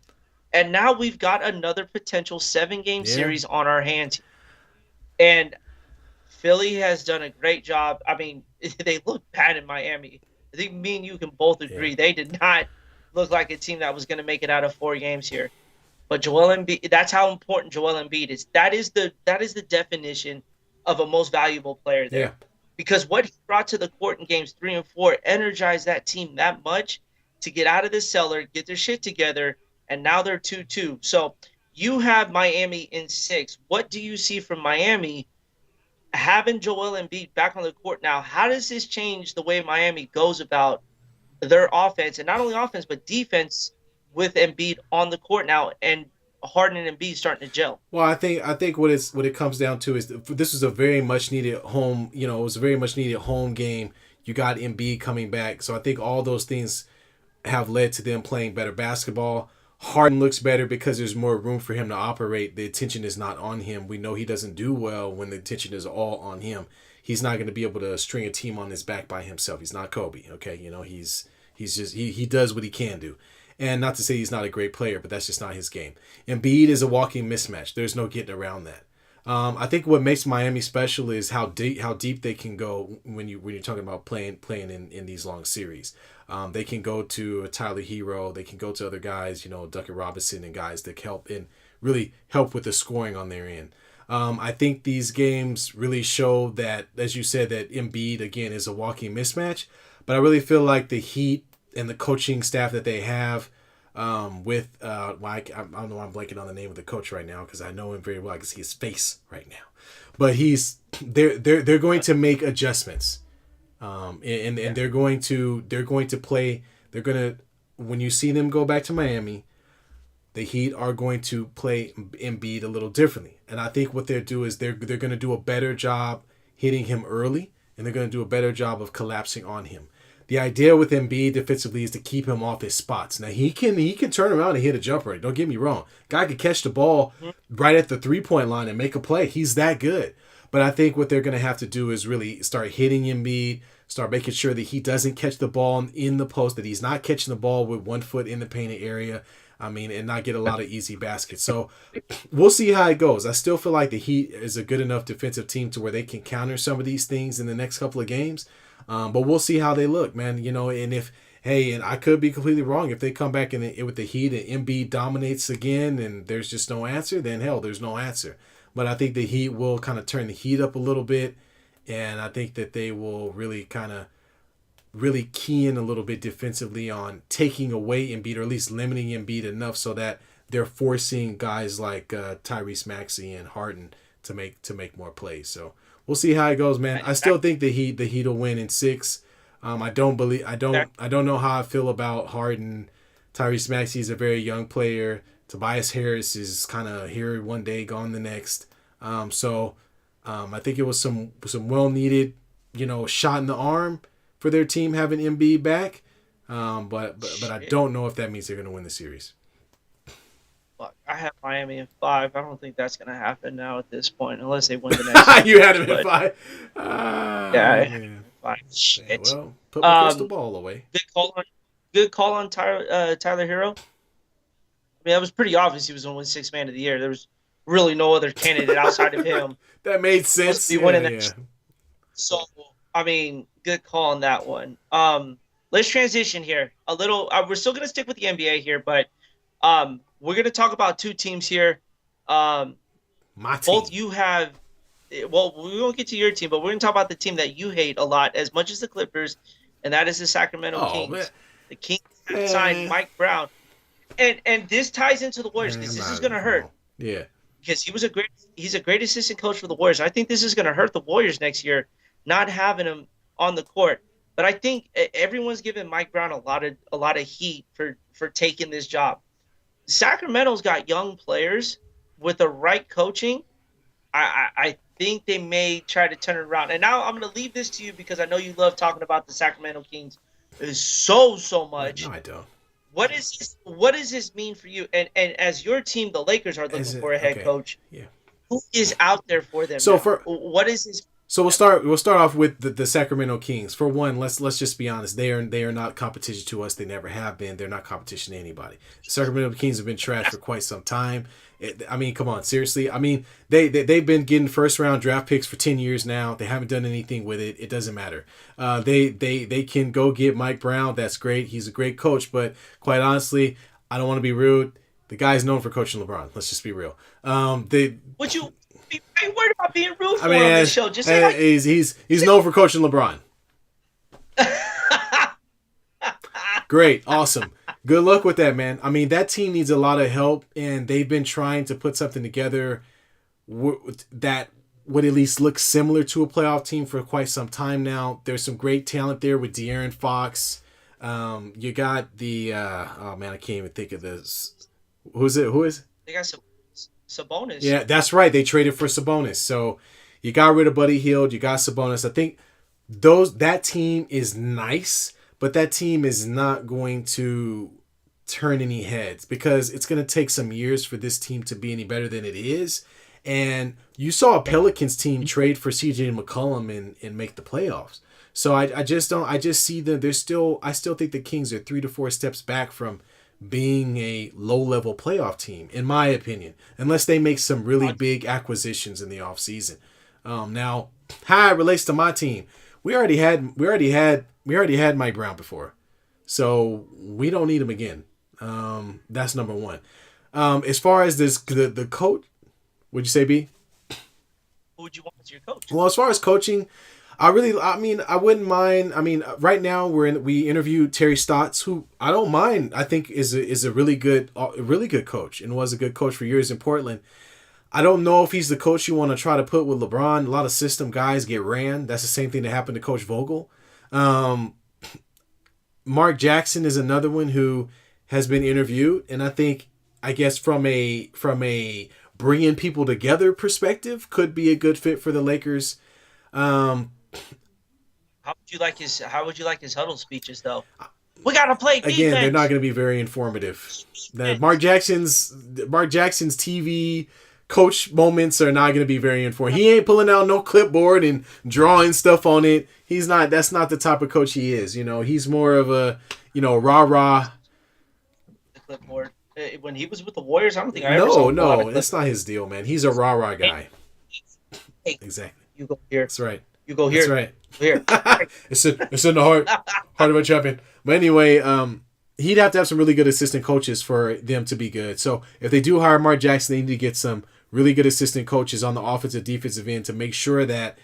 And now we've got another potential 7-game Yeah. series on our hands. And Philly has done a great job. I mean, they look bad in Miami. I think me and you can both agree. Yeah. They did not look like a team that was going to make it out of 4 games here. But Joel Embiid, that's how important Joel Embiid is. That is the definition of a most valuable player there. Yeah. Because what he brought to the court in games 3 and 4 energized that team that much to get out of the cellar, get their shit together, and now they're 2-2. So you have Miami in 6. What do you see from Miami having Joel Embiid back on the court now? How does this change the way Miami goes about their offense, and not only offense but defense, with Embiid on the court now and Harden and Embiid starting to gel? Well, I think what it comes down to is this was a very much needed home. You know, it was a very much needed home game. You got Embiid coming back, so I think all those things have led to them playing better basketball. Harden looks better because there's more room for him to operate. The attention is not on him. We know he doesn't do well when the attention is all on him. He's not going to be able to string a team on his back by himself. He's not Kobe. Okay, you know he's just he does what he can do. And not to say he's not a great player, but that's just not his game. Embiid is a walking mismatch. There's no getting around that. I think what makes Miami special is how deep they can go when you're talking about playing in these long series. They can go to a Tyler Hero. They can go to other guys, Duncan Robinson and guys that really help with the scoring on their end. I think these games really show that, as you said, that Embiid again is a walking mismatch. But I really feel like the Heat and the coaching staff that they have with I don't know why I'm blanking on the name of the coach right now because I know him very well. I can see his face right now, but they're going to make adjustments, and they're going to play. They're gonna when you see them go back to Miami, the Heat are going to play Embiid a little differently, and I think what they'll do is they're going to do a better job hitting him early, and they're going to do a better job of collapsing on him. the idea with Embiid defensively is to keep him off his spots. Now he can turn around and hit a jumper. Don't get me wrong. Guy could catch the ball right at the 3-point line and make a play. He's that good. But I think what they're going to have to do is really start hitting Embiid, start making sure that he doesn't catch the ball in the post, that he's not catching the ball with 1 foot in the painted area. And not get a lot of easy baskets. So we'll see how it goes. I still feel like the Heat is a good enough defensive team to where they can counter some of these things in the next couple of games. But we'll see how they look, man. And I could be completely wrong. If they come back with the Heat and Embiid dominates again and there's just no answer, then hell, there's no answer. But I think the Heat will kind of turn the heat up a little bit. And I think that they will really key in a little bit defensively on taking away Embiid, or at least limiting Embiid enough so that they're forcing guys like Tyrese Maxey and Harden to make more plays. So we'll see how it goes, man. I still think the Heat will win in 6. I don't know how I feel about Harden. Tyrese Maxey is a very young player. Tobias Harris is kind of here one day, gone the next. I think it was some well needed, shot in the arm for their team having Embiid back. But I don't know if that means they're going to win the series. Look, I have Miami in 5. I don't think that's going to happen now at this point, unless they win the next. You had him in 5. Yeah. 5. Shit. Well, put my crystal ball away. Good call on Tyler Hero. I mean, that was pretty obvious he was going to win 6th Man of the Year. There was really no other candidate outside of him. That made sense. So, I mean, good call on that one. Let's transition here a little. We're still going to stick with the NBA here, but we're going to talk about 2 teams here. My team. Both you have. Well, we won't get to your team, but we're going to talk about the team that you hate a lot as much as the Clippers, and that is the Sacramento Kings. Man. The Kings have signed Mike Brown, and this ties into the Warriors because this is going to hurt. Yeah. Because he's a great assistant coach for the Warriors. I think this is going to hurt the Warriors next year, not having him on the court. But I think everyone's giving Mike Brown a lot of heat for taking this job. Sacramento's got young players with the right coaching. I think they may try to turn it around. And now I'm going to leave this to you because I know you love talking about the Sacramento Kings so much. No, I don't. What does this mean for you? And as your team, the Lakers are looking for a head coach. Yeah. Who is out there for them? So now? What is this? So we'll start off with the Sacramento Kings. For one, let's just be honest. They are not competition to us. They never have been. They're not competition to anybody. The Sacramento Kings have been trash for quite some time. Come on, seriously. They've been getting first round draft picks for 10 years now. They haven't done anything with it. It doesn't matter. They can go get Mike Brown. That's great. He's a great coach. But quite honestly, I don't want to be rude. The guy's known for coaching LeBron. Let's just be real. Would you? Are you worried about being rude for him on this show? Just say he's known for coaching LeBron. Great, awesome. Good luck with that, man. I mean, that team needs a lot of help, and they've been trying to put something together that would at least look similar to a playoff team for quite some time now. There's some great talent there with De'Aaron Fox. You got the I can't even think of this. Who is? They got Sabonis. Yeah, that's right. They traded for Sabonis. So you got rid of Buddy Hield. You got Sabonis. I think that team is nice, but that team is not going to turn any heads because it's going to take some years for this team to be any better than it is. And you saw a Pelicans team trade for CJ McCollum and make the playoffs. So I just see that I still think the Kings are 3 to 4 steps back from being a low-level playoff team, in my opinion, unless they make some really big acquisitions in the offseason. Now, how it relates to my team, we already had Mike Brown before, so we don't need him again. That's number one. As far as the coach, would you say, B? Who would you want as your coach? Well, as far as coaching, I wouldn't mind. Right now we interviewed Terry Stotts, who I don't mind. I think is a really good coach and was a good coach for years in Portland. I don't know if he's the coach you want to try to put with LeBron. A lot of system guys get ran. That's the same thing that happened to Coach Vogel. Mark Jackson is another one who has been interviewed, and I guess from a bringing people together perspective, could be a good fit for the Lakers. How would you like his huddle speeches though? We gotta play Again, they're not defense. going to be very informative. Mark Jackson's TV coach moments are not going to be very informative. He ain't pulling out no clipboard and drawing stuff on it. He's not. That's not the type of coach he is. He's more of a rah rah. The clipboard. When he was with the Warriors, I don't think I ever saw him pull out a No, clipboard. that's not his deal, man. He's a rah rah guy. Hey, Exactly. you go here. That's right. You go here. That's right. Here. It's in the heart of a champion. But anyway, he'd have to have some really good assistant coaches for them to be good. So if they do hire Mark Jackson, they need to get some really good assistant coaches on the offensive, defensive end to make sure that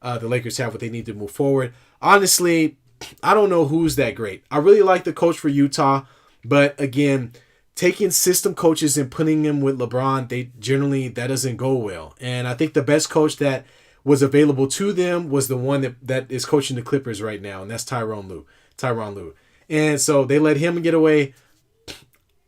the Lakers have what they need to move forward. Honestly, I don't know who's that great. I really like the coach for Utah, but again, taking system coaches and putting them with LeBron, that doesn't go well. And I think the best coach that was available to them was the one that is coaching the Clippers right now, and that's Tyronn Lue. And so they let him get away.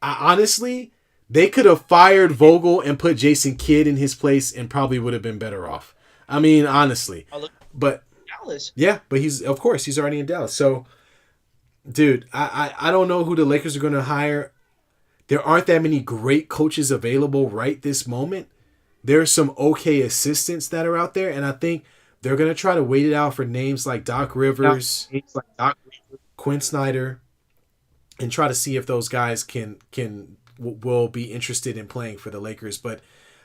Honestly, they could have fired Vogel and put Jason Kidd in his place and probably would have been better off. I mean, honestly. But Dallas. Yeah, but he's already in Dallas. So, dude, I don't know who the Lakers are going to hire. There aren't that many great coaches available right this moment. There's some okay assistants that are out there, and I think they're going to try to wait it out for names like Doc Rivers, Quinn Snyder, and try to see if those guys will be interested in playing for the Lakers. But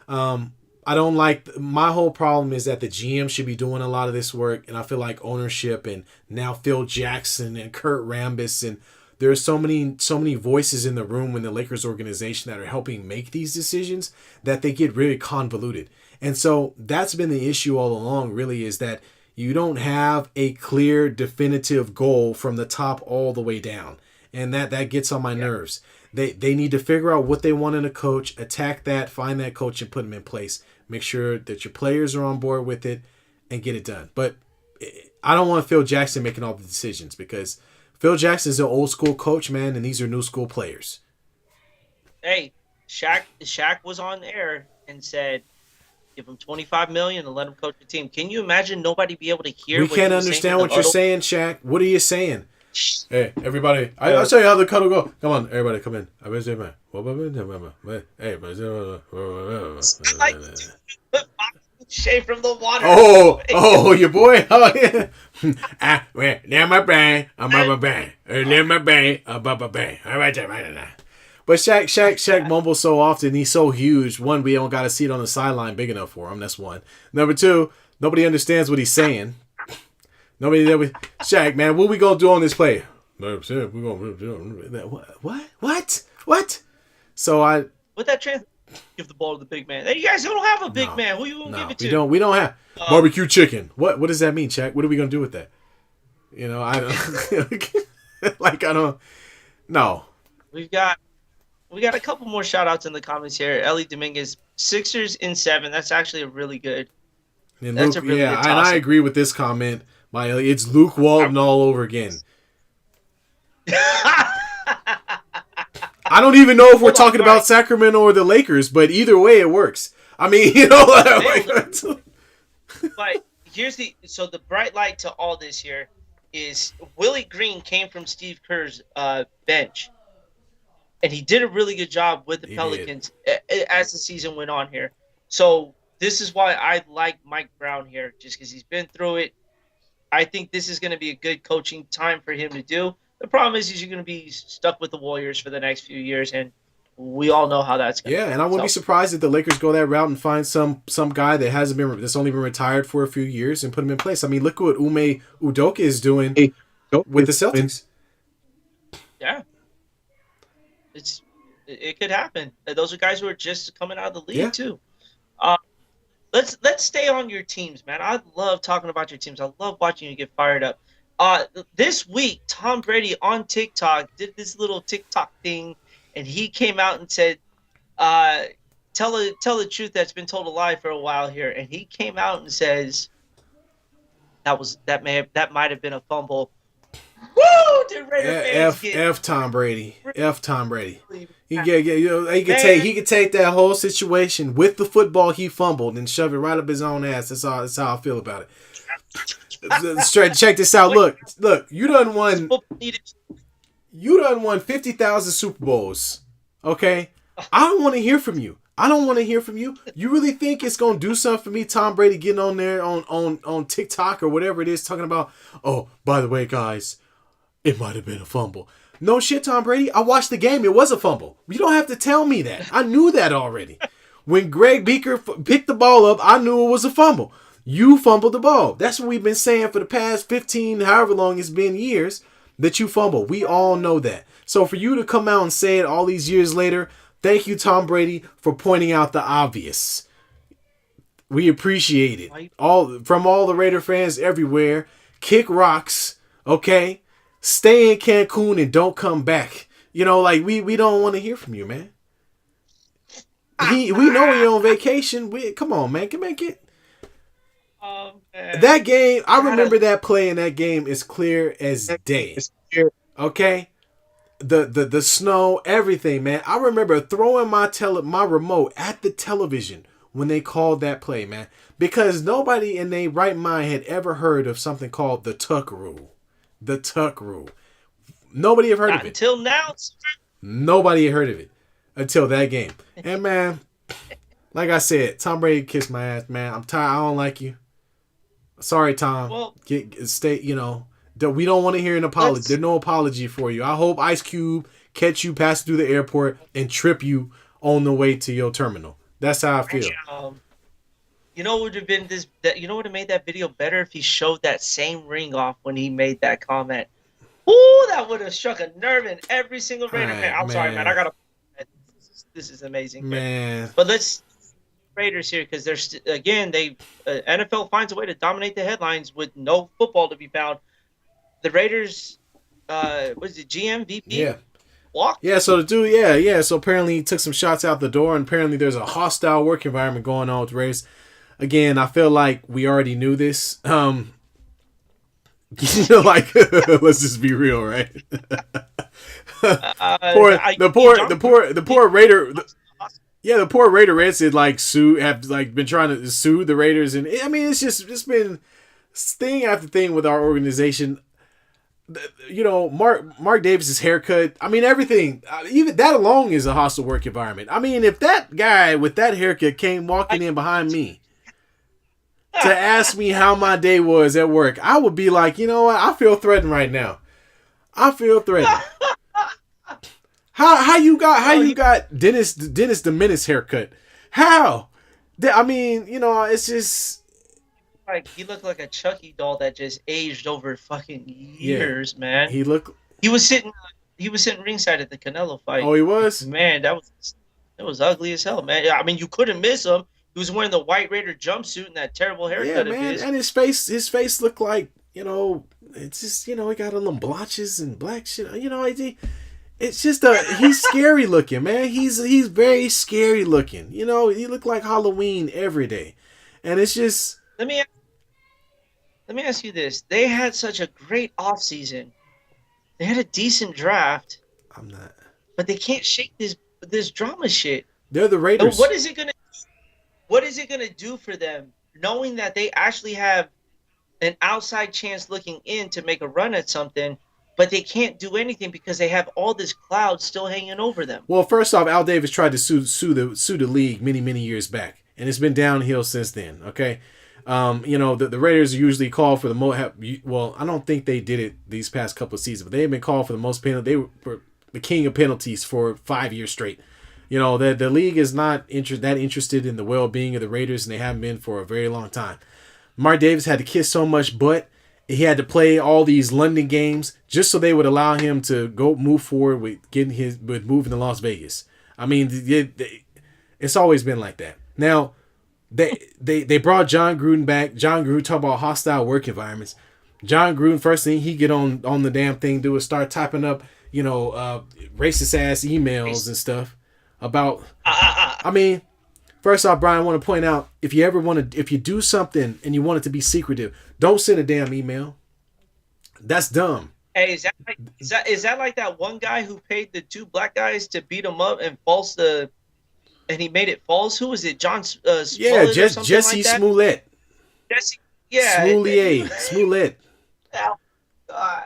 I don't like, my whole problem is that the GM should be doing a lot of this work, and I feel like ownership and now Phil Jackson and Kurt Rambis, and there are so many voices in the room in the Lakers organization that are helping make these decisions that they get really convoluted. And so that's been the issue all along, really, is that you don't have a clear, definitive goal from the top all the way down. And that gets on my nerves. They need to figure out what they want in a coach, attack that, find that coach, and put them in place. Make sure that your players are on board with it and get it done. But I don't want Phil Jackson making all the decisions, because Phil Jackson's an old school coach, man, and these are new school players. Hey, Shaq was on air and said, give him $25 million and let him coach the team. Can you imagine nobody be able to hear? We can't understand what you're saying, Shaq. What are you saying? Hey, everybody! I'll show you how the cuddle go. Come on, everybody, come in. Shave from the water. Oh, your boy. Oh yeah. Near my bang, I'm my bang. Near my bang, bang. All right there. But Shaq mumbles so often. He's so huge. One, we don't got to see it on the sideline big enough for him. That's one. Number two, nobody understands what he's saying. Shaq, man, what we gonna do on this play? What? So with that trans, give the ball to the big man. Hey, you guys don't have a big man. Who you gonna give it to? We don't have barbecue chicken. What does that mean, Shaq? What are we gonna do with that? I don't like. I don't. No. We got a couple more shout outs in the comments here. Ellie Dominguez, Sixers in 7. That's actually a really good. And Luke, a really good toss. And I agree with this comment. It's Luke Walton all over again. I don't even know if we're talking about Sacramento or the Lakers, but either way, it works. I mean, But here's the bright light to all this here is Willie Green came from Steve Kerr's bench, and he did a really good job with the Pelicans as the season went on here. So this is why I like Mike Brown here, just because he's been through it. I think this is going to be a good coaching time for him to do. The problem is you're going to be stuck with the Warriors for the next few years, and we all know how that's going to and I wouldn't be surprised if the Lakers go that route and find some guy that's only been retired for a few years and put him in place. I mean, look what Ime Udoka is doing with the Celtics. Yeah. It could happen. Those are guys who are just coming out of the league too. Let's stay on your teams, man. I love talking about your teams. I love watching you get fired up. This week, Tom Brady on TikTok did this little TikTok thing, and he came out and said, "Tell the truth that's been told a lie for a while here." And he came out and says, "That might have been a fumble." Woo! Did Raider fans get F Tom Brady? F Tom Brady. He could take that whole situation with the football he fumbled and shove it right up his own ass. That's how I feel about it. Straight, check this out. Look, you done won. Football needed. You done won 50,000 Super Bowls. Okay, I don't want to hear from you. I don't want to hear from you. You really think it's gonna do something for me, Tom Brady getting on there on TikTok or whatever it is, talking about? Oh, by the way, guys, it might have been a fumble. No shit, Tom Brady. I watched the game. It was a fumble. You don't have to tell me that. I knew that already. When Greg Beaker picked the ball up, I knew it was a fumble. You fumbled the ball. That's what we've been saying for the past 15, however long it's been years, that you fumble. We all know that. So for you to come out and say it all these years later, thank you, Tom Brady, for pointing out the obvious. We appreciate it. From all the Raider fans everywhere. Kick rocks, okay? Stay in Cancun and don't come back. You know, like we don't want to hear from you, man. We know you're on vacation. Come on, man. Come on, get. That game, I remember that play in that game is clear as day. Okay? The snow, everything, man. I remember throwing my remote at the television when they called that play, man. Because nobody in their right mind had ever heard of something called the tuck rule. The tuck rule. Nobody had heard of it. Until now. Nobody had heard of it until that game. And man, like I said, Tom Brady kissed my ass, man. I'm tired. I don't like you. Sorry, Tom. Well, stay. You know, we don't want to hear an apology. There's no apology for you. I hope Ice Cube catch you passing through the airport and trip you on the way to your terminal. That's how I feel. You know what would have been you know what have made that video better if he showed that same ring off when he made that comment. Ooh, that would have struck a nerve in every single Raider fan. I'm sorry, man. I gotta. This is amazing, man. But let's Raiders here because there's again NFL finds a way to dominate the headlines with no football to be found. The Raiders, was it GM VP? Yeah. Walked? Yeah, so the dude, yeah. So apparently he took some shots out the door, and apparently there's a hostile work environment going on with the Raiders. Again, I feel like we already knew this. Like, let's just be real, right? The poor Raider. The poor Raider Reds had been trying to sue the Raiders, and I mean it's been thing after thing with our organization. You know, Mark Davis's haircut. I mean, everything. Even that alone is a hostile work environment. I mean, if that guy with that haircut came walking in behind me to ask me how my day was at work, I would be like, you know what? I feel threatened right now. I feel threatened. How you got Dennis the Menace haircut? How? I mean, you know, it's just. Like he looked like a Chucky doll that just aged over fucking years, man. He was sitting ringside at the Canelo fight. Oh, he was? Man, that was ugly as hell, man. I mean, you couldn't miss him. He was wearing the white Raider jumpsuit and that terrible haircut of his. And his face looked like, you know, it's just, you know, he got a little blotches and black shit. You know, it's just he's scary looking, man. He's very scary looking. You know, he looked like Halloween every day. And it's just Let me ask you this. They had such a great offseason. They had a decent draft. I'm not. But they can't shake this drama shit. They're the Raiders. So what is it gonna do for them, knowing that they actually have an outside chance looking in to make a run at something, but they can't do anything because they have all this cloud still hanging over them? Well, first off, Al Davis tried to sue the league many years back, and it's been downhill since then. Okay. You know, the Raiders are usually called for the well, I don't think they did it these past couple of seasons, but they have been called for the most penalty. They were the king of penalties for 5 years straight. You know, the league is not that interested in the well-being of the Raiders, and they haven't been for a very long time. Mark Davis had to kiss so much butt. He had to play all these London games just so they would allow him to move forward with moving to Las Vegas. I mean, it's always been like that. Now, They brought John Gruden back. John Gruden talk about hostile work environments. John Gruden, first thing he get on the damn thing, do is start typing up, you know, racist ass emails and stuff about. I mean, first off, Brian, I want to point out if you do something and you want it to be secretive, don't send a damn email. That's dumb. Hey, is that like that one guy who paid the two black guys to beat him up and and he made it false? Who was it? John Smollett Jesse like Smollett. Jesse. Yeah. Smollett. Oh, God.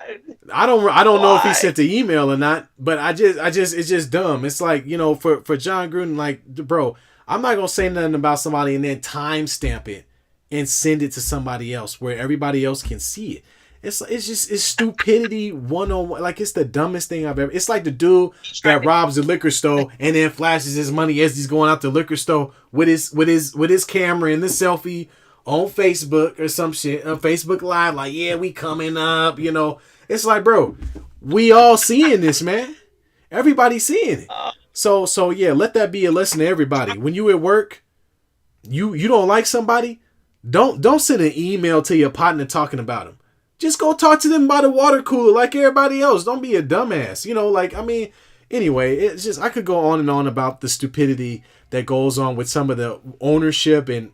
I don't know if he Why? sent the email or not, but it's just dumb. It's like, for John Gruden, like, bro, I'm not gonna say nothing about somebody and then timestamp it and send it to somebody else where everybody else can see it. It's stupidity 101. Like, it's the dumbest thing I've ever. It's like the dude that robs the liquor store and then flashes his money as he's going out the liquor store with his camera and the selfie on Facebook or some shit, on Facebook Live, like, yeah, we coming up, It's like, bro, we all seeing this, man. Everybody's seeing it. So yeah, let that be a lesson to everybody. When you at work, you don't like somebody, don't send an email to your partner talking about them. Just go talk to them by the water cooler like everybody else. Don't be a dumbass. Anyway, it's just, I could go on and on about the stupidity that goes on with some of the ownership and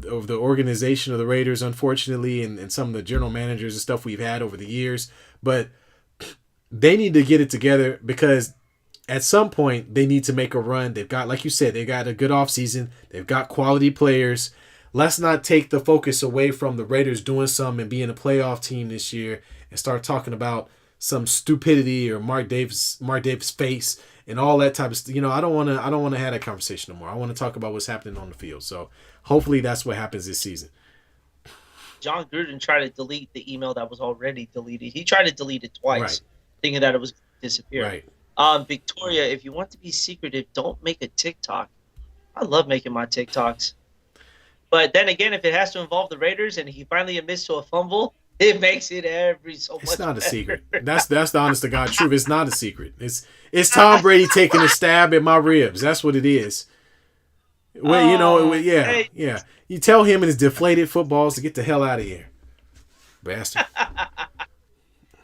of the organization of the Raiders, unfortunately, and some of the general managers and stuff we've had over the years. But they need to get it together, because at some point they need to make a run. They've got, like you said, they got a good offseason. They've got quality players. Let's not take the focus away from the Raiders doing something and being a playoff team this year and start talking about some stupidity or Mark Davis face and all that type of stuff. I don't want to have that conversation no more. I want to talk about what's happening on the field. So hopefully that's what happens this season. John Gruden tried to delete the email that was already deleted. He tried to delete it twice, Right. thinking that it was going to disappear. Right. Victoria, if you want to be secretive, don't make a TikTok. I love making my TikToks. But then again, if it has to involve the Raiders and he finally admits to a fumble, it makes it so much It's not better. a secret. That's the honest to God truth. It's not a secret. It's Tom Brady taking a stab at my ribs. That's what it is. Well, yeah. You tell him and his deflated footballs to get the hell out of here, bastard.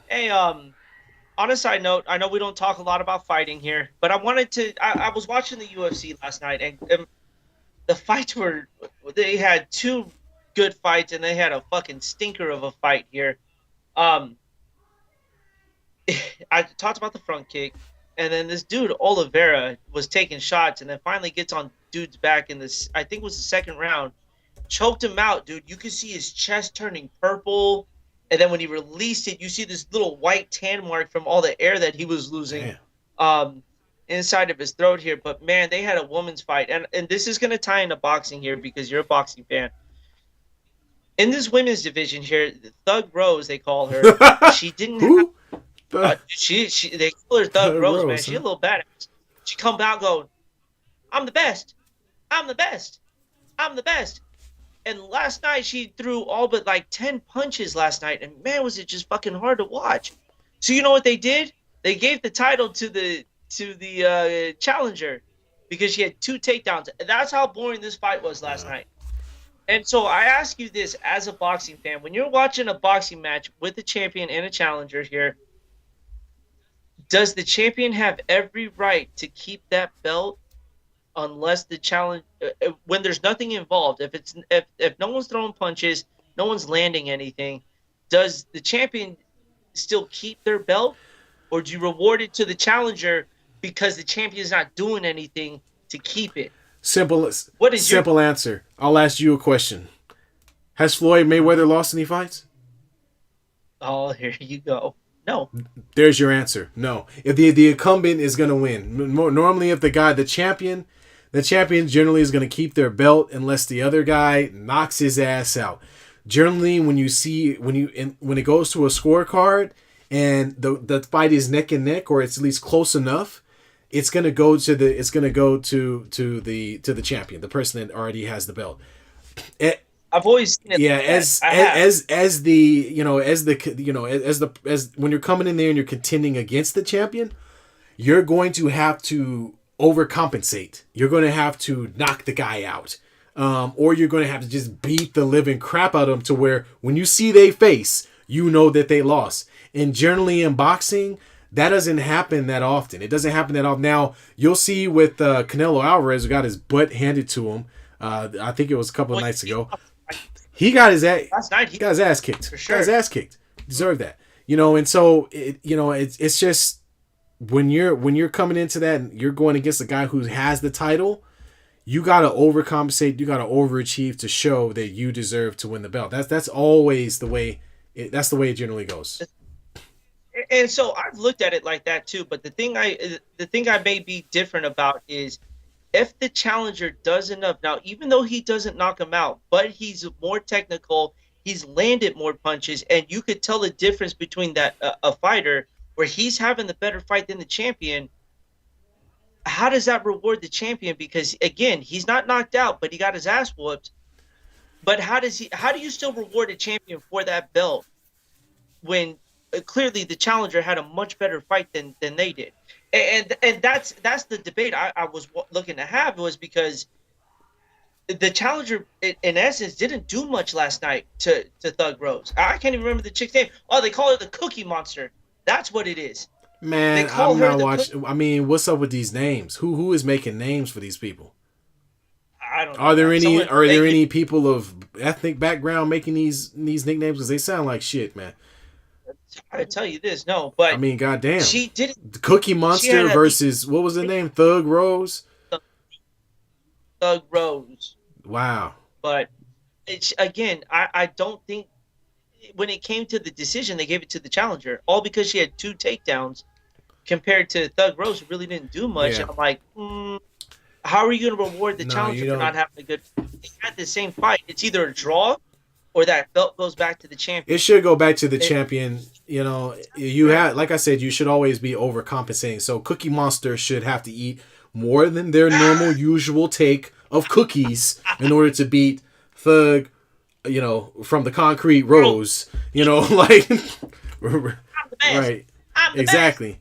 Hey, on a side note, I know we don't talk a lot about fighting here, but I wanted to. I was watching the UFC last night, and the fights they had two good fights, and they had a fucking stinker of a fight here. I talked about the front kick, and then this dude Oliveira was taking shots, and then finally gets on dude's back in this. I think it was the second round, choked him out, dude. You could see his chest turning purple, and then when he released it, you see this little white tan mark from all the air that he was losing. Inside of his throat here. But man, they had a women's fight, and this is going to tie into boxing here because you're a boxing fan. In this women's division here, Thug Rose, they call her. She didn't have, they call her Thug Rose, man. She's a little badass. She come out going, I'm the best, I'm the best, I'm the best. And last night she threw all but like 10 punches last night, and man, was it just fucking hard to watch. So you know what they did? They gave the title to the challenger because she had 2 takedowns. That's how boring this fight was last night. And so I ask you this as a boxing fan, when you're watching a boxing match with a champion and a challenger here, does the champion have every right to keep that belt unless the challenge, when there's nothing involved, if no one's throwing punches, no one's landing anything, does the champion still keep their belt, or do you reward it to the challenger because the champion's not doing anything to keep it? Simple answer. I'll ask you a question. Has Floyd Mayweather lost any fights? Oh, here you go. No. There's your answer. No. If the incumbent is going to win. Normally, if the champion generally is going to keep their belt unless the other guy knocks his ass out. Generally, when it goes to a scorecard and the fight is neck and neck, or it's at least close enough, it's gonna go to the champion, the person that already has the belt. I've always seen it. Yeah, as when you're coming in there and you're contending against the champion, you're going to have to overcompensate. You're going to have to knock the guy out, or you're going to have to just beat the living crap out of them to where when you see they face, you know that they lost. And generally in boxing, that doesn't happen that often. It doesn't happen that often. Now, you'll see with Canelo Alvarez, who got his butt handed to him. I think it was a couple of nights ago. He got his ass. Last night, he got his ass kicked. For sure. Got his ass kicked. Deserved that. And so it's just when you're coming into that and you're going against a guy who has the title, you got to overcompensate, you got to overachieve to show that you deserve to win the belt. That's always the way. That's the way it generally goes. And so I've looked at it like that too. But the thing I may be different about is if the challenger does enough. Now, even though he doesn't knock him out, but he's more technical, he's landed more punches, and you could tell the difference between that a fighter where he's having the better fight than the champion. How does that reward the champion? Because again, he's not knocked out, but he got his ass whooped. But how do you still reward a champion for that belt when clearly the challenger had a much better fight than they did? And that's the debate I was looking to have, was because the challenger in essence didn't do much last night to Thug Rose. I can't even remember the chick's name. Oh, they call her the Cookie Monster. That's what it is. They Man, call I'm her not the watching. I mean, what's up with these names? Who is making names for these people? I don't know. Are there man. any? Someone- Are they- there any people of ethnic background making these nicknames? Because they sound like shit, man. I tell you this, no, but I mean, goddamn. she didn't. The Cookie Monster had versus what was the name? Thug Rose. Thug Rose, Wow. but it's again, I don't think when it came to the decision they gave it to the challenger, all because she had 2 takedowns compared to Thug Rose, who really didn't do much. Yeah. And I'm like, how are you going to reward the No, challenger you for don't. not having a good? They had the same fight. It's either a draw or that belt goes back to the champion. It should go back to the champion. You know, you had, like I said, you should always be overcompensating. So Cookie Monster should have to eat more than their normal usual take of cookies in order to beat Thug, you know, from the Concrete Rose. You know, like I'm the best. right. I'm the Exactly.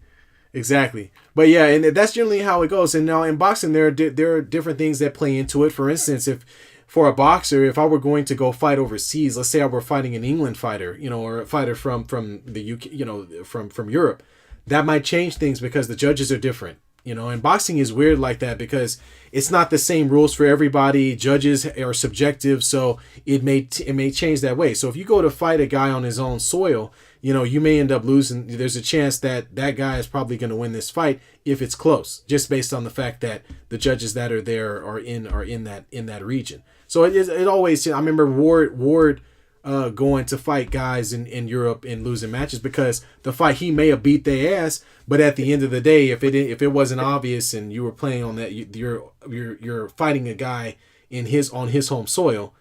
Exactly. But yeah, and that's generally how it goes. And now in boxing, there are different things that play into it. For instance, if for a boxer, if I were going to go fight overseas, let's say I were fighting an England fighter, you know, or a fighter from the UK, you know, from Europe, that might change things because the judges are different. You know, and boxing is weird like that because it's not the same rules for everybody. Judges are subjective, so it may change that way. So if you go to fight a guy on his own soil, you know, you may end up losing. There's a chance that that guy is probably going to win this fight if it's close, just based on the fact that the judges that are there are in that region. So it always. I remember Ward going to fight guys in Europe and losing matches because the fight he may have beat their ass, but at the end of the day, if it wasn't obvious and you were playing on that, you're fighting a guy on his home soil,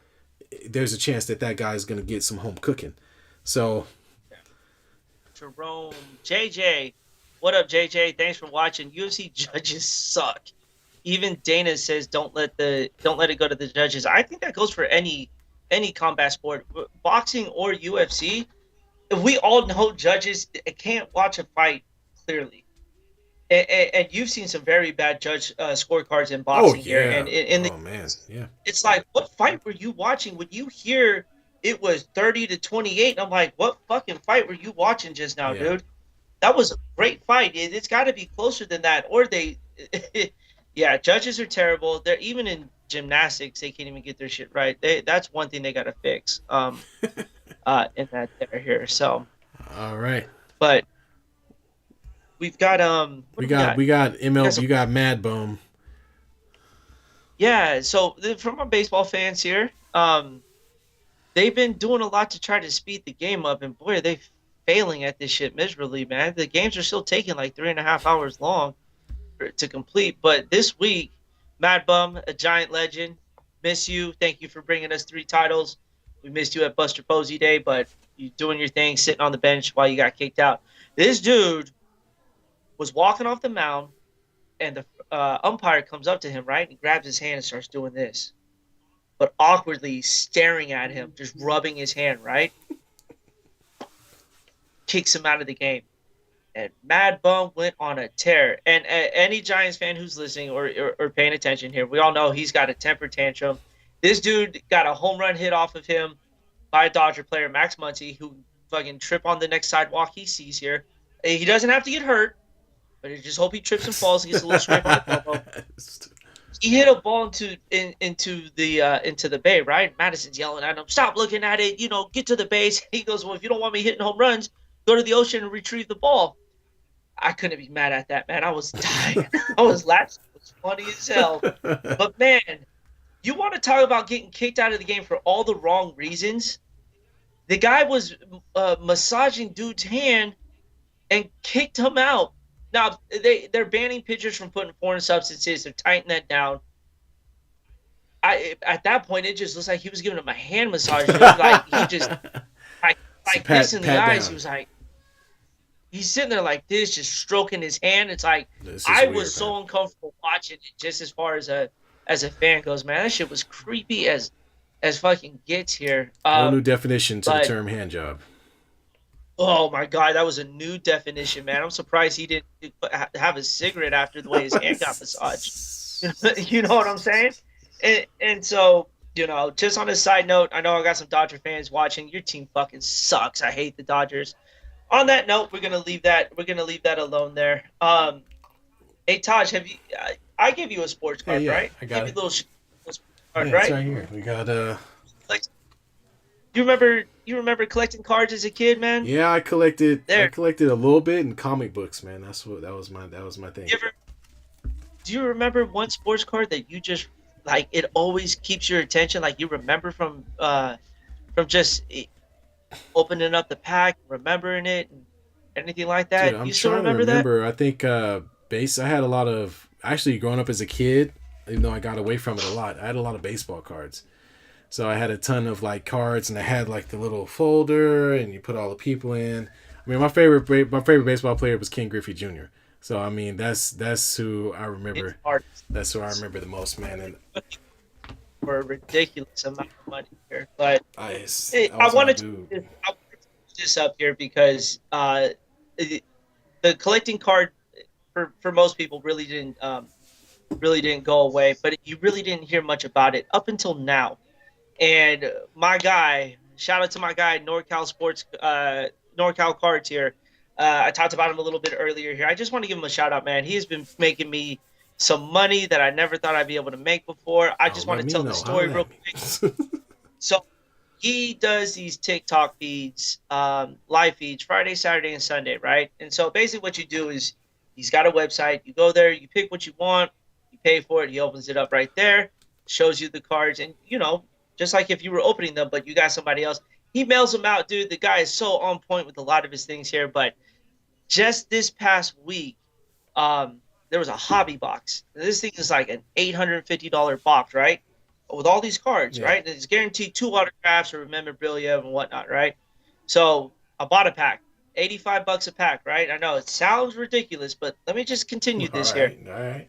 there's a chance that guy is going to get some home cooking. So. Jerome, JJ, what up, JJ? Thanks for watching. UFC judges suck. Even Dana says don't let it go to the judges. I think that goes for any combat sport, boxing or UFC. We all know judges can't watch a fight clearly, and you've seen some very bad judge scorecards in boxing here. And it's like, what fight were you watching? When you hear it was 30-28, I'm like, what fucking fight were you watching just now, dude? That was a great fight. It's got to be closer than that, or they. Yeah, judges are terrible. They're even in gymnastics, they can't even get their shit right. That's one thing they got to fix. In that there here. So. All right. But we've got we got MLB. You got Mad Bum. Yeah. So from our baseball fans here, they've been doing a lot to try to speed the game up, and boy, are they failing at this shit miserably, man. The games are still taking like 3.5 hours long to complete. But this week, Mad Bum, a giant legend, miss you. Thank you for bringing us 3 titles. We missed you at Buster Posey Day, but you doing your thing, sitting on the bench while you got kicked out. This dude was walking off the mound, and the umpire comes up to him, right, and grabs his hand and starts doing this, but awkwardly staring at him, just rubbing his hand, right? Kicks him out of the game. And Mad Bum went on a tear. And any Giants fan who's listening or paying attention here, we all know he's got a temper tantrum. This dude got a home run hit off of him by a Dodger player, Max Muncy, who fucking trip on the next sidewalk he sees here. He doesn't have to get hurt, but I just hope he trips and falls and gets a little scrape on the elbow. He hit a ball into the bay, right? Madison's yelling at him, "Stop looking at it, get to the base." He goes, "Well, if you don't want me hitting home runs, go to the ocean and retrieve the ball." I couldn't be mad at that, man. I was dying. I was laughing. It was funny as hell. But man, you want to talk about getting kicked out of the game for all the wrong reasons? The guy was massaging dude's hand and kicked him out. Now they're banning pitchers from putting foreign substances. They're tightening that down. At that point, it just looks like he was giving him a hand massage. Like he just like this in the eyes. Down. He was like, he's sitting there like this, just stroking his hand. It's like I was so uncomfortable watching it. Just as far as a fan goes, man, that shit was creepy as fucking gets here. No new definition to the term hand job. Oh my god, that was a new definition, man. I'm surprised he didn't have a cigarette after the way his hand got massaged. You know what I'm saying? And so, you know, just on a side note, I know I got some Dodger fans watching. Your team fucking sucks. I hate the Dodgers. On that note, we're gonna leave that alone there. Hey Taj, have you? I gave you a sports card, right? I got it. A little sports card, right? It's right here. We got You remember collecting cards as a kid, man? Yeah, I collected a little bit in comic books, man. That was my thing. Do you remember one sports card that you just like? It always keeps your attention. Like you remember from just opening up the pack, remembering it, and anything like that. Dude, you still remember that? I think I had a lot of actually growing up as a kid. Even though I got away from it a lot, I had a lot of baseball cards. So I had a ton of like cards, and I had like the little folder, and you put all the people in. I mean, my favorite baseball player was Ken Griffey Jr. So I mean, that's who I remember. That's who I remember the most, man. And for a ridiculous amount of money here, but I wanted to put this up here because the collecting card for most people really didn't go away, but you really didn't hear much about it up until now. And my guy, shout out to my guy, NorCal Cards here. I talked about him a little bit earlier here. I just want to give him a shout out, man. He's been making me some money that I never thought I'd be able to make before. I just want to tell the story real quick. So he does these TikTok feeds, live feeds, Friday, Saturday, and Sunday, right? And so basically what you do is he's got a website. You go there, you pick what you want, you pay for it. He opens it up right there, shows you the cards, and, you know, just like if you were opening them, but you got somebody else. He mails them out, dude. The guy is so on point with a lot of his things here. But just this past week, there was a hobby box. This thing is like an $850 box, right? With all these cards, right? And it's guaranteed 2 autographs or memorabilia and whatnot, right? So I bought a pack, $85 a pack, right? I know it sounds ridiculous, but let me just continue this here. All right.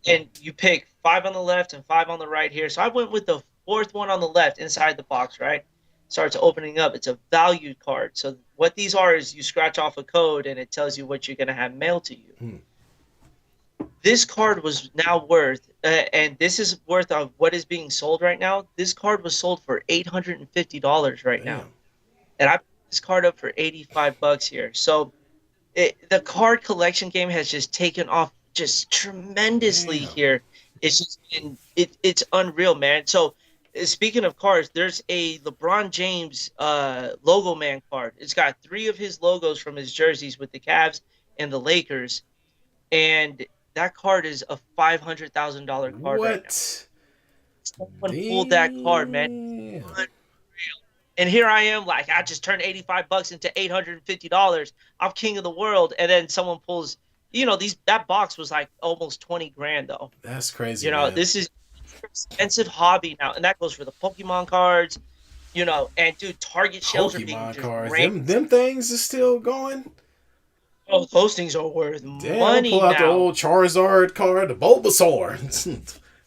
And you pick 5 on the left and 5 on the right here. So I went with the 4th one on the left inside the box, right? Starts opening up. It's a valued card. So what these are is you scratch off a code and it tells you what you're going to have mailed to you. This card was now worth, and this is worth of what is being sold right now. This card was sold for $850 right now. And I put this card up for $85 here. So the card collection game has just taken off just tremendously here. It's just it's unreal, man. So speaking of cards, there's a LeBron James logo man card. It's got 3 of his logos from his jerseys with the Cavs and the Lakers, and that card is a $500,000 card. What? Right now. Someone pulled that card, man. And here I am, like I just turned $85 into $850. I'm king of the world, and then someone pulls. You know, that box was like almost $20,000 though. That's crazy. You know, man. This is an expensive hobby now, and that goes for the Pokemon cards. You know, and dude, Target shelves are being cards. Them things are still going. Oh, those things are worth money pull out now. the old Charizard card, the Bulbasaur.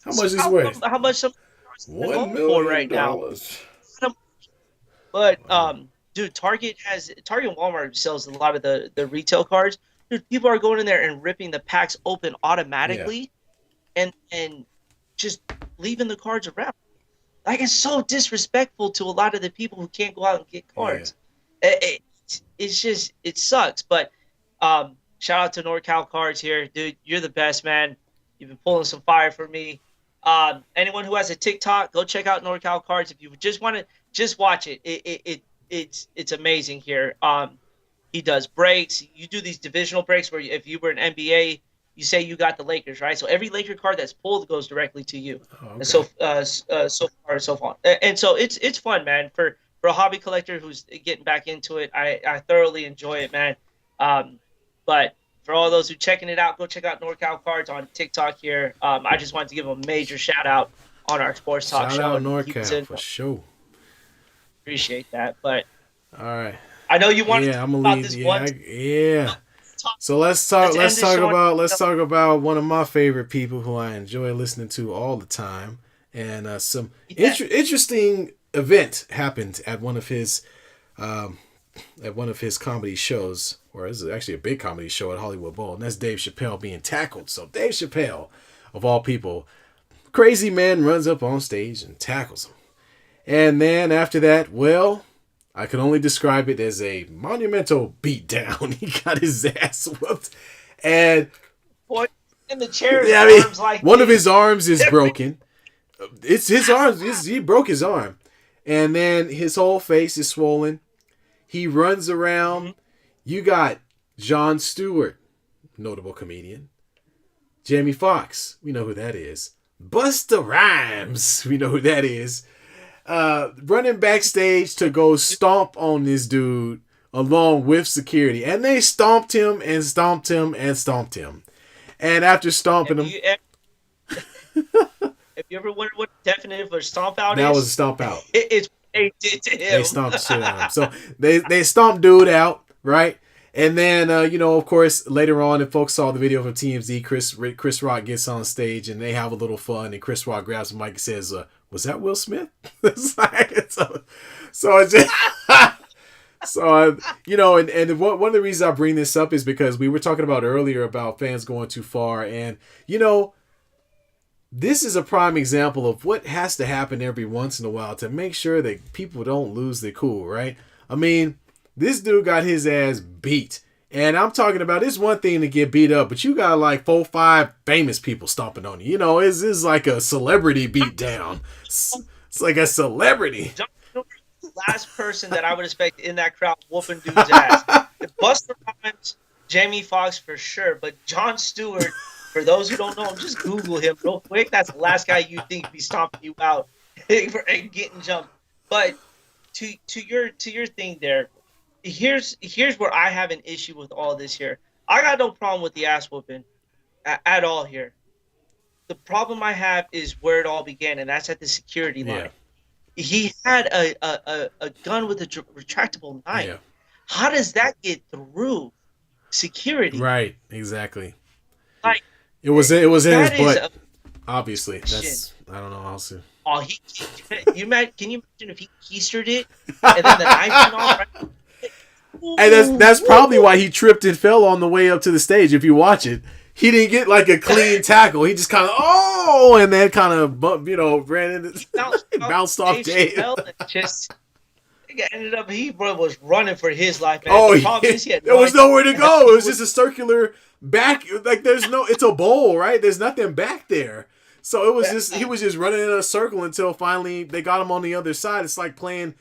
How much is it worth? How much some $1 million right now? But dude, Target and Walmart sells a lot of the retail cards. Dude, people are going in there and ripping the packs open automatically, and just leaving the cards around. Like, it's so disrespectful to a lot of the people who can't go out and get cards. It's just, it sucks. But shout out to NorCal Cards here, dude. You're the best, man. You've been pulling some fire for me. Anyone who has a TikTok, go check out NorCal Cards. If you just want to just watch it, it's amazing here. He does breaks. You do these divisional breaks where if you were an NBA, you say you got the Lakers, right? So every Laker card that's pulled goes directly to you. Oh, And okay. so far so far, and so it's fun, man. For a hobby collector who's getting back into it, I thoroughly enjoy it, man. But for all those who checking it out, go check out NorCal Cards on TikTok here. I just wanted to give him a major shout out on our sports talk Shout show. out And he was NorCal in, for sure. appreciate that. But All right. I know you wanted to Yeah, I'm talk gonna about leave. this Yeah, one. yeah. Talk, So let's talk. let's Let's end this talk show about. on- Let's talk about one of my favorite people who I enjoy listening to all the time, and some Yeah. interesting event happened at one of his comedy shows, or this is actually a big comedy show at Hollywood Bowl, and that's Dave Chappelle being tackled. So Dave Chappelle, of all people, crazy man runs up on stage and tackles him, and then after that, well, I can only describe it as a monumental beatdown. He got his ass whooped. And Boy, in the chair, yeah, I mean, arms like one of this. his arms is broken. It's his arms. He broke his arm. And then his whole face is swollen. He runs around. You got Jon Stewart, notable comedian. Jamie Foxx, we know who that is. Busta Rhymes, we know who that is. Running backstage to go stomp on this dude along with security. And they stomped him and stomped him and stomped him. And after stomping him, If you ever wondered what definitive or stomp out that is, was a stomp out. it's what they did to him. They stomped the shit out of him. So they stomped dude out, right? And then, of course, later on, if folks saw the video from TMZ, Chris Rock gets on stage and they have a little fun. And Chris Rock grabs the mic and says, was that Will Smith? It's like, so it's just... So, and one of the reasons I bring this up is because we were talking about earlier about fans going too far. And, this is a prime example of what has to happen every once in a while to make sure that people don't lose their cool, right? I mean, this dude got his ass beat. And I'm talking about, it's one thing to get beat up, but you got like 4-5 famous people stomping on you. It's like a celebrity beat down. It's like a celebrity. Last person that I would expect in that crowd whooping dude's ass. Busta Rhymes, Jamie Foxx for sure, but Jon Stewart, for those who don't know him, just Google him real quick. That's the last guy you think be stomping you out and getting jumped. But to your thing there, here's where I have an issue with all this here. I got no problem with the ass whooping at all here. The problem I have is where it all began, and that's at the security line. Yeah. He had a gun with a retractable knife. Yeah. How does that get through security? Right, exactly. Like, it was in his that is butt. Obviously, that's I don't know how to. Oh, can you imagine if he keistered it and then the knife went off? Right? And that's probably why he tripped and fell on the way up to the stage. If you watch it, he didn't get like a clean tackle. He just kind of and then kind of ran into bounced off Dave. Just ended up he was running for his life. Man. Oh, the problem is there was nowhere to go. It was just a circular back. Like it's a bowl, right? There's nothing back there. So it was he was just running in a circle until finally they got him on the other side. It's like playing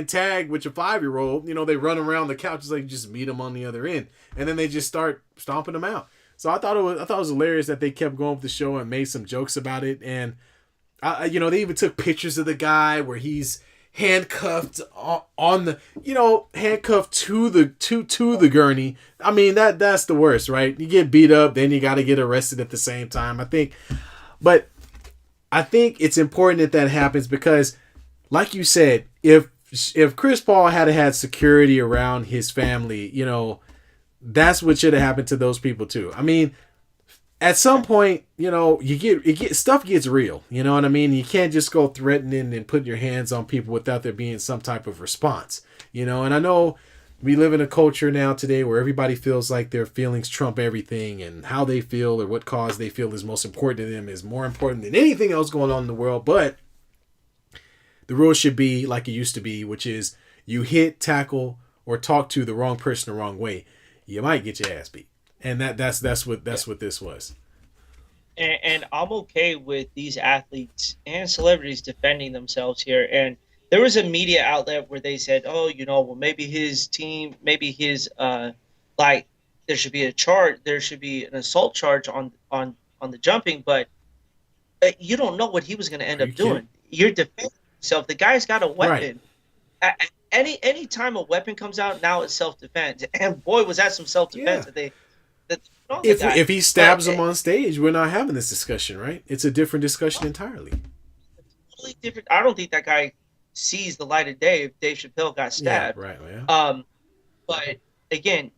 tag with your 5-year-old. They run around the couch. It's like you just meet him on the other end, and then they just start stomping him out. So I thought it was hilarious that they kept going with the show and made some jokes about it, and they even took pictures of the guy where he's handcuffed on the handcuffed to the gurney. I mean that's the worst, right? You get beat up, then you got to get arrested at the same time. I think it's important that happens because, like you said, if Chris Paul had security around his family, that's what should have happened to those people too. I mean, at some point, stuff gets real. You know what I mean? You can't just go threatening and putting your hands on people without there being some type of response. And I know we live in a culture now today where everybody feels like their feelings trump everything, and how they feel or what cause they feel is most important to them is more important than anything else going on in the world. But the rule should be like it used to be, which is you hit, tackle, or talk to the wrong person the wrong way, you might get your ass beat. And that's what this was. And I'm okay with these athletes and celebrities defending themselves here. And there was a media outlet where they said, oh, well, maybe his team, maybe his like there should be an assault charge on the jumping, but you don't know what he was going to end Are you up kidding? doing. You're defending yourself. The guy's got a Right. weapon. Any time a weapon comes out, now it's self defense. And boy, was that some self defense Yeah. that put on the If guy. he But stabs him on stage, we're not having this discussion, right? It's a different discussion entirely. totally different. I don't think that guy sees the light of day if Dave Chappelle got Yeah, stabbed. right. Yeah. But again,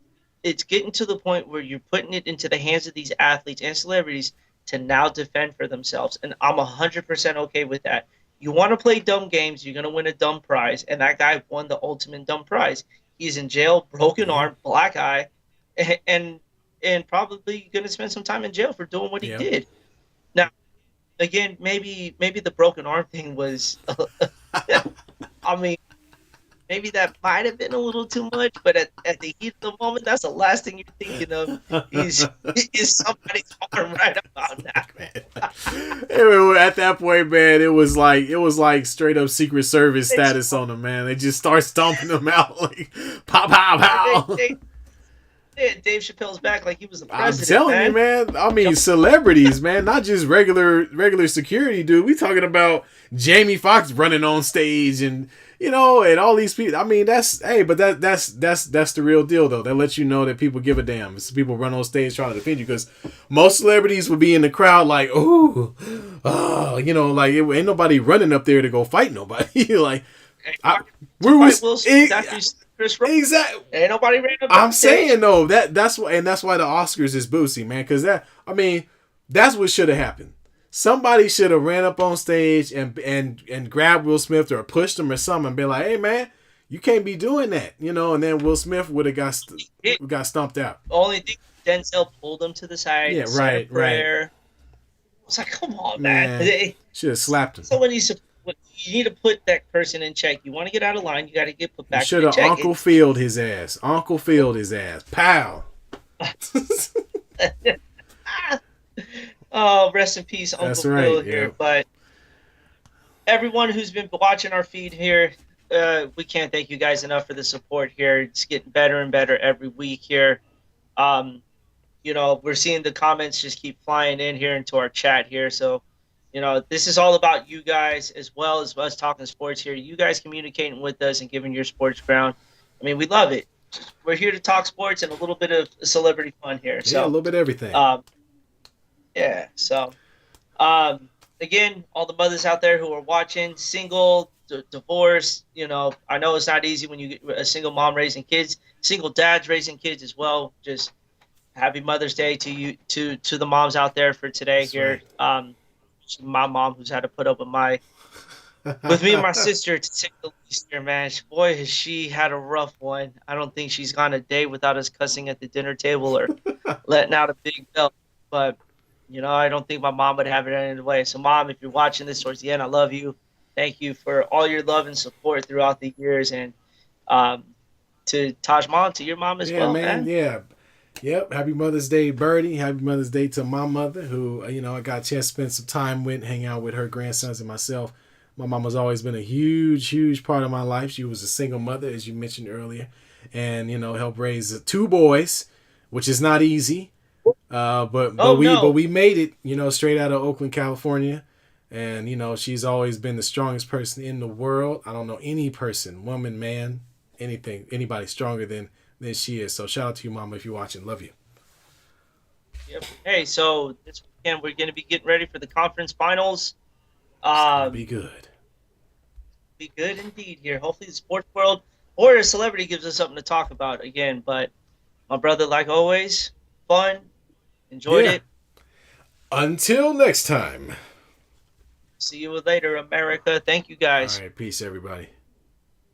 it's getting to the point where you're putting it into the hands of these athletes and celebrities to now defend for themselves. And I'm 100% okay with that. You want to play dumb games, you're going to win a dumb prize. And that guy won the ultimate dumb prize. He's in jail, broken arm, black eye, and probably going to spend some time in jail for doing what he did. Now, again, maybe the broken arm thing was, I mean, maybe that might have been a little too much, but at the heat of the moment, that's the last thing you're thinking of is somebody's arm right about now. Anyway, at that point, man, it was like straight up Secret Service status on him, man. They just start stomping them out like pow pow pow. Dave Chappelle's back like he was the president. I'm telling you, man. I mean, celebrities, man, not just regular security, dude. We talking about Jamie Foxx running on stage and and all these people. I mean, that's the real deal, though. That lets you know that people give a damn. It's people run on stage trying to defend you, because most celebrities would be in the crowd like, ooh, oh, like ain't nobody running up there to go fight nobody. Like, where was Chris Rock? Exactly. Ain't nobody ran up. I'm saying though that's why the Oscars is boosting, man, because that's what should have happened. Somebody should have ran up on stage and grabbed Will Smith or pushed him or something and been like, "Hey, man, you can't be doing that," and then Will Smith would have got stomped out. Only thing, Denzel pulled him to the side. Yeah, right. I was like, "Come on, man!" Should have slapped him. So when you need to put that person in check. You want to get out of line, you got to get put back. Should have Uncle Field his ass. Uncle Field his ass. Pow. Oh, rest in peace, Uncle Phil here. Yeah. But everyone who's been watching our feed here, we can't thank you guys enough for the support here. It's getting better and better every week here. We're seeing the comments just keep flying in here into our chat here. So, this is all about you guys as well as us talking sports here. You guys communicating with us and giving your sports ground. I mean, we love it. We're here to talk sports and a little bit of celebrity fun here. So a little bit of everything. Yeah. So, again, all the mothers out there who are watching, single, divorced, I know it's not easy when you get a single mom raising kids, single dads raising kids as well. Just happy Mother's Day to you, to the moms out there for today. That's here. Right. My mom, who's had to put up with me and my sister, to say the least here, man. Boy, has she had a rough one. I don't think she's gone a day without us cussing at the dinner table or letting out a big belt. But, I don't think my mom would have it any other way. So, Mom, if you're watching this towards the end, I love you. Thank you for all your love and support throughout the years. And to Taj Mom, to your mom as well, man. Yeah. Yep. Happy Mother's Day, Birdie. Happy Mother's Day to my mother, who, I got a chance to spend some time with, hang out with her grandsons and myself. My mom has always been a huge, huge part of my life. She was a single mother, as you mentioned earlier, and, helped raise 2 boys, which is not easy. But we made it, straight out of Oakland, California. And, she's always been the strongest person in the world. I don't know any person, woman, man, anybody stronger than she is. So shout out to you, Mama, if you're watching. Love you. Yep. Hey, so this weekend we're going to be getting ready for the conference finals. Be good. Be good indeed here. Hopefully the sports world or a celebrity gives us something to talk about again. But my brother, like always, fun. Enjoyed it. Until next time. See you later, America. Thank you, guys. All right. Peace, everybody.